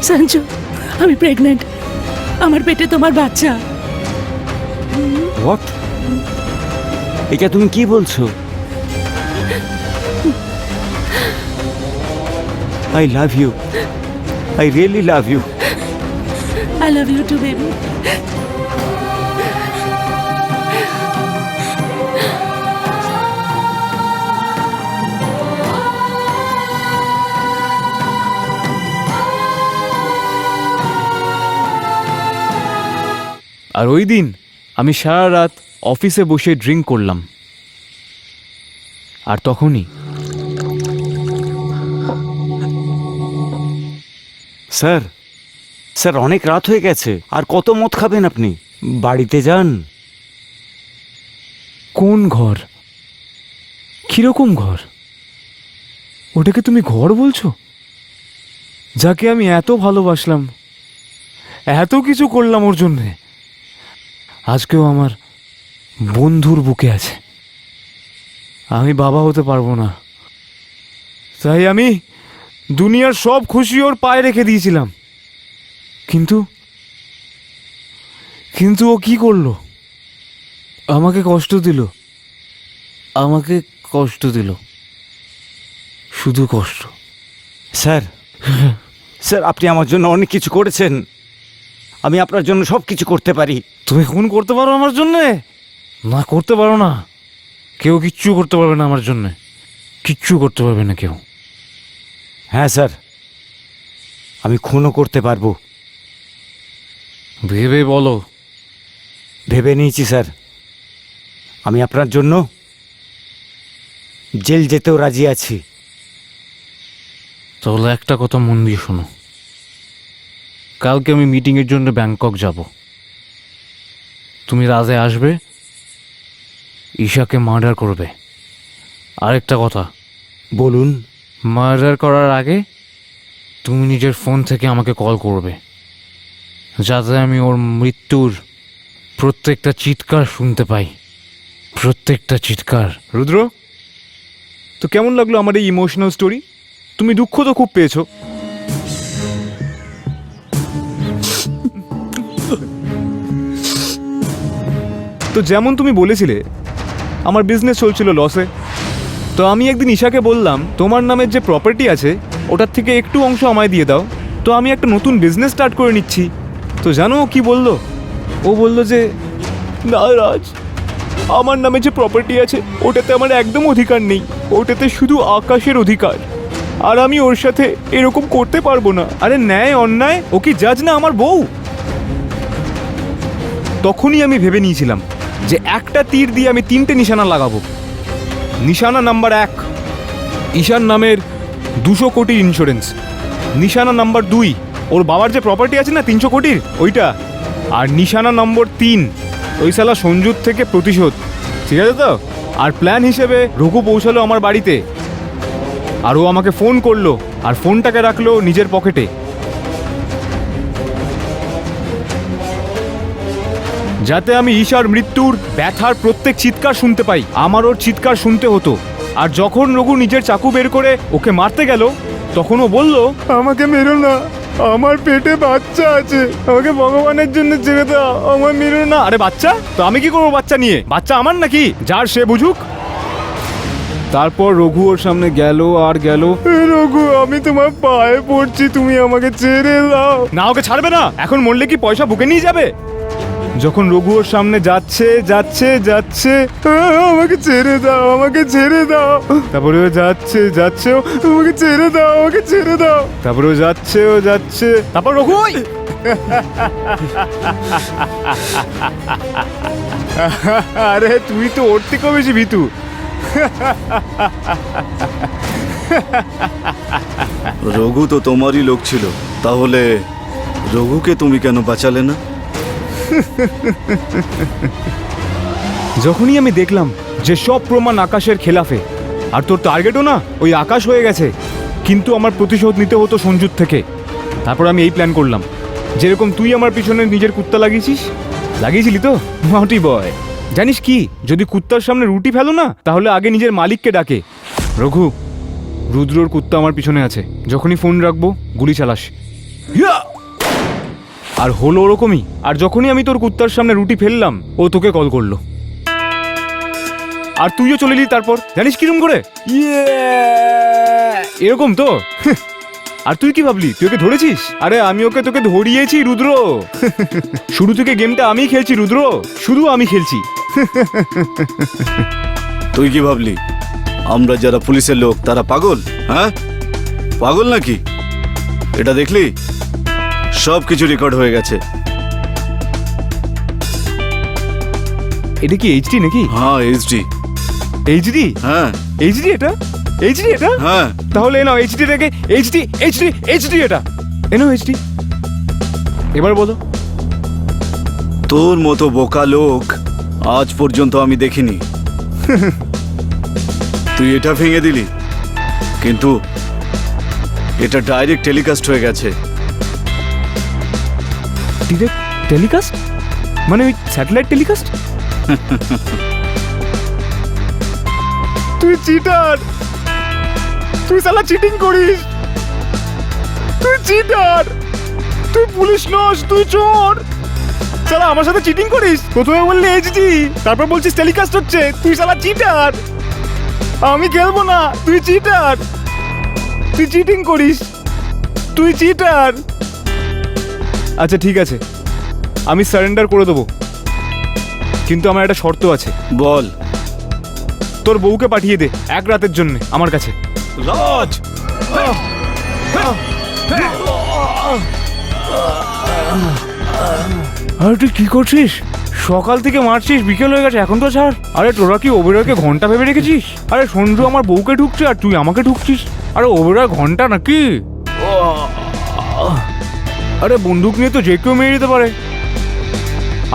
সঞ্জু, আমি প্রেগনেন্ট। আমার পেটে তোমার বাচ্চা। হোয়াট? এটা তুমি কি বলছো? I love you, I really love you. I love you too baby. আর ওই দিন আমি সারা রাত অফিসে বসে ড্রিঙ্ক করলাম, আর তখনই স্যার, স্যার অনেক রাত হয়ে গেছে, আর কত মদ খাবেন আপনি? বাড়িতে যান। কোন ঘর? কিরকম ঘর? ওটাকে তুমি ঘর বলছো? যাকে আমি এত ভালোবাসলাম, এত কিছু করলাম ওর জন্যে, আজকেও আমার বন্ধুর বুকে আছে। আমি বাবা হতে পারবো না, তাই আমি দুনিয়ার সব খুশি ওর পায়ে রেখে দিয়েছিলাম, কিন্তু কিন্তু ও কি করলো? আমাকে কষ্ট দিল, আমাকে কষ্ট দিল, শুধু কষ্ট। স্যার, স্যার আপনি আমার জন্য অনেক কিছু করেছেন, আমি আপনার জন্য সব কিছু করতে পারি। তুমি খুন করতে পারো আমার জন্যে? না, করতে পারো না। কেউ কিচ্ছু করতে পারবে না আমার জন্যে, কিচ্ছু করতে পারবে না কেউ। হ্যাঁ স্যার, আমি খুনও করতে পারবো। ভেবে বলো। ভেবে নিয়েছি স্যার, আমি আপনার জন্য জেল যেতেও রাজি আছি। তাহলে একটা কথা মন দিয়ে শোনো, কালকে আমি মিটিংয়ের জন্য ব্যাংকক যাব। তুমি রাতে আসবে, ঈশাকে মার্ডার করবে। আরেকটা কথা, বলুন। মার্ডার করার আগে তুমি নিজের ফোন থেকে আমাকে কল করবে, যাতে আমি ওর মৃত্যুর প্রত্যেকটা চিৎকার শুনতে পাই, প্রত্যেকটা চিৎকার। রুদ্র, তো কেমন লাগলো আমার এই ইমোশনাল স্টোরি? তুমি দুঃখ তো খুব পেয়েছো। তো যেমন তুমি বলেছিলে আমার বিজনেস চলছিল লসে, তো আমি একদিন ঈশাকে বললাম তোমার নামের যে প্রপার্টি আছে ওটার থেকে একটু অংশ আমায় দিয়ে দাও, তো আমি একটা নতুন বিজনেস স্টার্ট করে নিচ্ছি। তো জানো ও কি বলল? ও বলল যে না রাজ, আমার নামে যে প্রপার্টি আছে ওটাতে আমার একদম অধিকার নেই, ওটাতে শুধু আকাশের অধিকার, আর আমি ওর সাথে এরকম করতে পারবো না। আরে ন্যায় অন্যায়, ও কি জাজ না আমার বউ? তখনই আমি ভেবে নিয়েছিলাম যে একটা তীর দিয়ে আমি 3টে নিশানা লাগাবো। নিশানা নাম্বার 1, ঈশার নামের 200 কোটির ইন্স্যুরেন্স। নিশানা নাম্বার 2, ওর বাবার যে প্রপার্টি আছে না 300 কোটির, ওইটা। আর নিশানা নম্বর 3, ওই শালা সঞ্জুর থেকে প্রতিশোধ। ঠিক আছে তো? আর প্ল্যান হিসেবে রঘু পৌঁছালো আমার বাড়িতে, আর ও আমাকে ফোন করলো, আর ফোনটাকে রাখলো নিজের পকেটে, যাতে আমি ঈশার মৃত্যুর ব্যথার প্রত্যেক চিৎকার শুনতে পাই। আমার ওর চিৎকার শুনতে হতো। আর যখন রঘু নিজের চাকু বের করে ওকে মারতে গেল, তখন ও বলল আমাকে মেরো না, আমার পেটে বাচ্চা আছে, আমাকে ভগবানের জন্য ছেড়ে দাও, আমার মেরো না। না, আরে বাচ্চা তো আমি কি করবো বাচ্চা নিয়ে? বাচ্চা আমার নাকি? যার সে বুঝুক। তারপর রঘু ওর সামনে গেল আর গেল। রঘু, আমি তোমার পায়ে পড়ছি, তুমি আমাকে ছেড়ে দাও। না, ওকে ছাড়বে না। এখন মরলে কি পয়সা বুকে নিয়ে যাবে? যখন রঘু ওর সামনে যাচ্ছে যাচ্ছে যাচ্ছে, আমাকে ছেড়ে দাও, আমাকে ছেড়ে দাও। তারপরে ও যাচ্ছে যাচ্ছে, আমাকে ছেড়ে দাও, আমাকে ছেড়ে দাও। তারপরে ও যাচ্ছে ও যাচ্ছে, তারপর রঘু ওই আরে তুই তো ওর থেকেও বেশি ভীতু। রঘু তো তোমারই লোক ছিল, তাহলে রঘুকে তুমি কেন বাঁচালে না? যখনই আমি দেখলাম যে সব প্রমাণ আকাশের খেলাফে, আর তোর টার্গেটও না ওই আকাশ হয়ে গেছে, কিন্তু আমার প্রতিশোধ নিতে হতো সঞ্জুর থেকে, তারপর আমি এই প্ল্যান করলাম, যেরকম তুই আমার পিছনে নিজের কুত্তা লাগিয়েছিলি তো নটি বয়। জানিস কি, যদি কুত্তার সামনে রুটি ফেলো না, তাহলে আগে নিজের মালিককে ডাকে। রঘু, রুদ্রর কুত্তা আমার পিছনে আছে, যখনই ফোন রাখবো গুলি চালাস। হিয়া! আর হলো ওরকমই। আর যখনই আমি তোর কুত্তার সামনে রুটি ফেললাম, ও তোকে কল করলো, আর তুইও চলে এলি। তারপর জানিস কিরম করে, এরকম তো। আর তুই কি ভাবলি তুই ওকে ধরেছিস? আরে আমি তোকে ধরিয়েছি রুদ্র। শুরু থেকে গেমটা আমি খেলছি রুদ্র, শুধু আমি খেলছি। তুই কি ভাবলি আমরা যারা পুলিশের লোক তারা পাগল? হ্যাঁ, পাগল নাকি? এটা দেখলি সব কিছু রেকর্ড হয়ে গেছে। এটা কি এইচডি নাকি? হ্যাঁ, এইচডি। এইচডি? হ্যাঁ, এইচডি এটা? এইচডি এটা? হ্যাঁ। তাহলে এনাও এইচডি রেখে এইচডি এইচডি এইচডি এটা এনাও এইচডি। এবার বলো। তোর মতো বোকা লোক আজ পর্যন্ত আমি দেখিনি। তুই এটা ভেঙে দিলি, কিন্তু এটা ডাইরেক্ট টেলিকাস্ট হয়ে গেছে। Direct telecast? মানে ওই স্যাটেলাইট টেলিকাস্ট? তুই চিটার, তুই শালা চিটিং করিস। তুই চিটার, তুই পুলিশ নস, তুই চোর। শালা আমার সাথে চিটিং করিস, প্রথমে বললি এইচডি, তারপর বলছিস টেলিকাস্ট হচ্ছে, তুই শালা চিটার। আমি খেলবো না, তুই চিটার, তুই চিটিং করিস, তুই চিটার। আচ্ছা ঠিক আছে, আমি সারেন্ডার করে দেবো, কিন্তু আমার একটা শর্ত আছে। বল। তোর বউকে পাঠিয়ে দে এক রাতের জন্য আমার কাছে। রাজ, আরে তুই কি করছিস? সকাল থেকে মারছিস, বিকেল হয়ে গেছে, এখন তো ছাড়। আরে তোরা কি ওবেরয়কে ঘন্টা ভেবে রেখেছিস? আরে সঞ্জু আমার বউকে ঢুকছে আর তুই আমাকে ঢুকছিস। আরে ওবেরয় ঘন্টা নাকি? আরে বন্দুক নিয়ে তো যে কেউ মেরে দিতে পারে।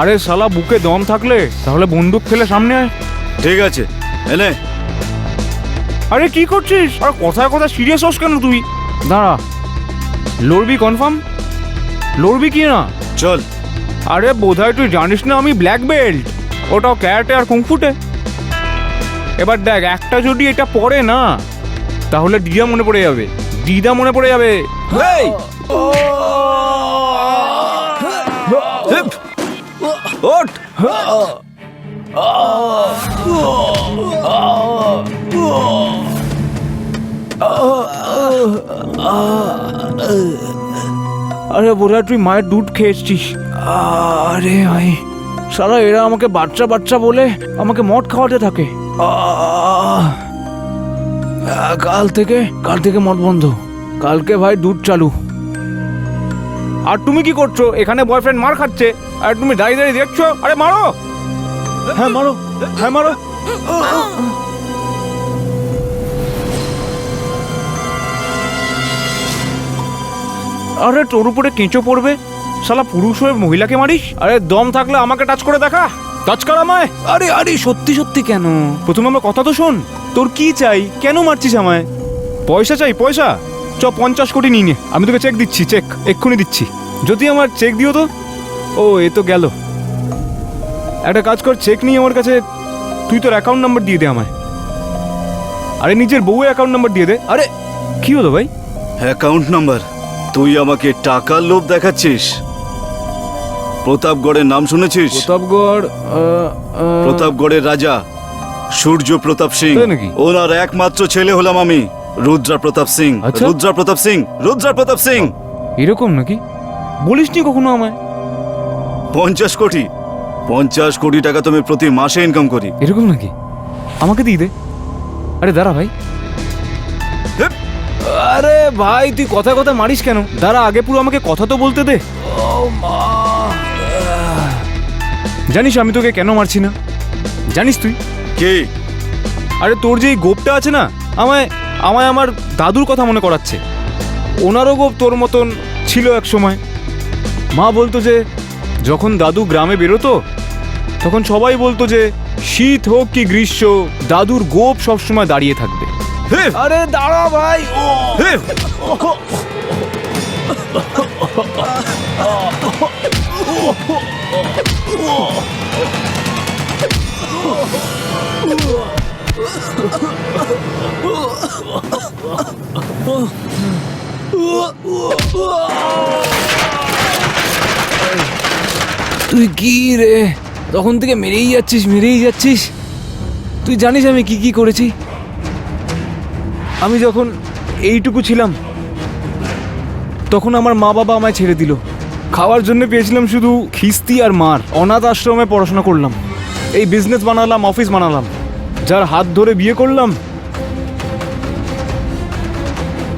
আরে শালা বুকে দম থাকলে তাহলে বন্দুক ফেলে সামনে আয়। ঠিক আছে, এনে। আরে কি করছিস? আর কথায় কথায় সিরিয়াস হস কেন তুই? দাঁড়া, লড়বি কনফার্ম? লড়বি কি না? চল। আরে বোধহয় তুই জানিস না আমি ব্ল্যাক বেল্ট, ওটাও ক্যারাটে আর কুংফুতে। এবার দেখ, একটা যদি এটা পড়ে না তাহলে দিদা মনে পড়ে যাবে, দিদা মনে পড়ে যাবে। ওঠ। আরে বোধহয় তুই মায়ের দুধ খেয়ে এসছিস। আরে ভাই সারা এরা আমাকে বাচ্চা বাচ্চা বলে আমাকে মদ খাওয়াতে থাকে। কাল থেকে মদ বন্ধ, কালকে ভাই দুধ চালু। আর তুমি কি করছো? এখানে বয়ফ্রেন্ড মার খাচ্ছে আর তুমি দাঁড়িয়ে দাঁড়িয়ে দেখছো। আরে মারো, হ্যাঁ মারো, হ্যাঁ মারো। আরে তোর উপরে কেঁচো পড়বে, শালা পুরুষ হয়ে মহিলাকে মারিস? আরে দম থাকলে আমাকে টাচ করে দেখা, টাচ কর আমায়। আরে আরে সত্যি সত্যি কেন? প্রথমে আমার কথা তো শোন, তোর কি চাই? কেন মারছিস আমায়? পয়সা চাই, পয়সা? চ 50 কোটি নিয়ে নে, আমি তোকে চেক দিচ্ছি, চেক এক্ষুনি দিচ্ছি। যদি আমার চেক দিও তো। ও এ তো গেল। একটা কাজ কর, চেক নিয়ে আমার কাছে তুই তোর অ্যাকাউন্ট নাম্বার দিয়ে দে আমায়। আরে নিজের বউয়ের অ্যাকাউন্ট নাম্বার দিয়ে দে। আরে কি হলো ভাই? Account number? তুই আমাকে টাকার লোভ দেখাচ্ছিস? প্রতাপগড়ের নাম শুনেছিস? প্রতাপগড়? প্রতাপগড়ের রাজা সূর্য প্রতাপ সিং, তাই নাকি? ওনার একমাত্র ছেলে হলাম আমি, রুদ্রা প্রতাপ সিং। আচ্ছা। রুদ্রা প্রতাপ সিং, রুদ্রা প্রতাপ সিং। এরকম নাকি? বলিসনি কখনো আমায়। 50 কোটি টাকা তুমি প্রতি মাসে ইনকাম করি। এরকম নাকি? আমাকে দিয়ে দে। আরে দাঁড়া ভাই। আরে ভাই তুই কথা কথা মারিস কেন? দাঁড়া, আগে পুরো আমাকে কথা তো বলতে দে। জানিস আমি তোকে কেন মারছি না? জানিস তুই? কি? আরে তোর যে এই গোপটা আছে না, আমায় আমায় আমার দাদুর কথা মনে করাচ্ছে। ওনারও গোপ তোর মতন ছিল এক সময়। মা বলতো যে যখন দাদু গ্রামে বেরোতো তখন সবাই বলতো যে শীত হোক কি গ্রীষ্ম, দাদুর গোপ সবসময় দাঁড়িয়ে থাকবে। আরে দাঁড়া ভাই। তুই কি রে, তখন থেকে মেরেই যাচ্ছিস। তুই জানিস আমি কি কি করেছি? আমি যখন এইটুকু ছিলাম তখন আমার মা বাবা আমায় ছেড়ে দিল। খাওয়ার জন্য পেয়েছিলাম শুধু খিস্তি আর মার। অনাথ আশ্রমে পড়াশোনা করলাম, এই বিজনেস বানালাম, অফিস বানালাম। যার হাত ধরে বিয়ে করলাম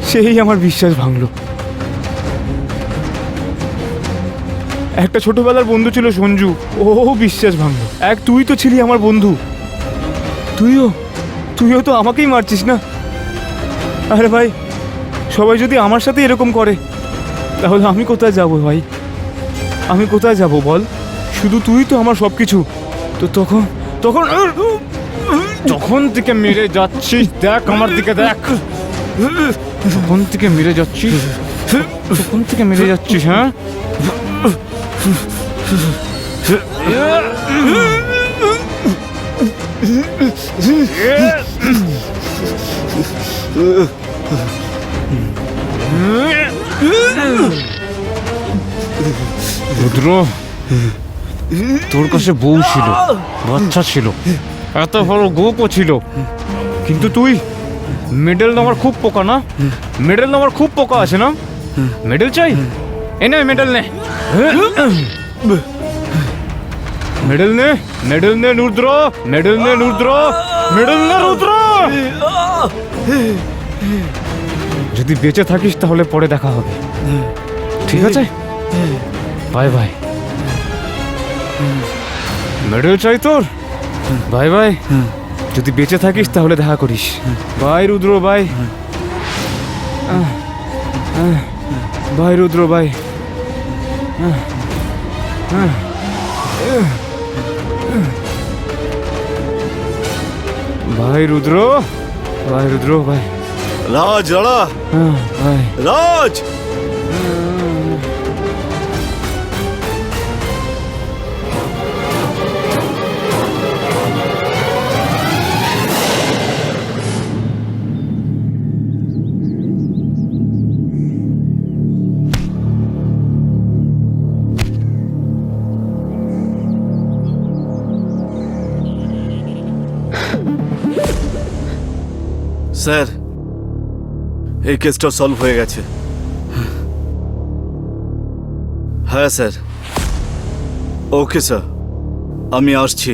সেই আমার বিশ্বাস ভাঙলো। একটা ছোটবেলার বন্ধু ছিল সঞ্জু, ও বিশ্বাস ভাঙলো। তুই তো ছিলি আমার বন্ধু, তুইও তো আমাকেই মারছিস না। আরে ভাই সবাই যদি আমার সাথে এরকম করে তাহলে আমি কোথায় যাব ভাই? আমি কোথায় যাব বল? শুধু তুই তো আমার সব কিছু। তো তখন থেকে মেরে যাচ্ছিস, দেখ আমার দিকে দেখ। তখন থেকে মেরে যাচ্ছিস, হ্যাঁ? রুদ্র, তোর কাছে বউ ছিল, বাচ্চা ছিল, এত বড় গোপও ছিল, কিন্তু তুই মেডেল নেওয়ার খুব পোকা না? মেডেল নেওয়ার খুব পোকা আছে না? মেডেল চাই? এনে মেডেল নে, মেডেল নে, মেডেল নে রুদ্র, মেডেল নে রুদ্র, মেডেল নে রুদ্র। যদি বেঁচে থাকিস তাহলে পরে দেখা হবে, ঠিক আছে? Bye bye. মেডেল চাই তোর? Bye bye. যদি বেঁচে থাকিস তাহলে দেখা করিস। Bye Rudra, bye. Bye Rudra, bye. Bye Rudra, bye Rudra, bye. Raj রাড়া, বাই। রাজ। স্যার, এই কেসটা সলভ হয়ে গেছে। হ্যাঁ স্যার। ওকে স্যার, আমি আসছি।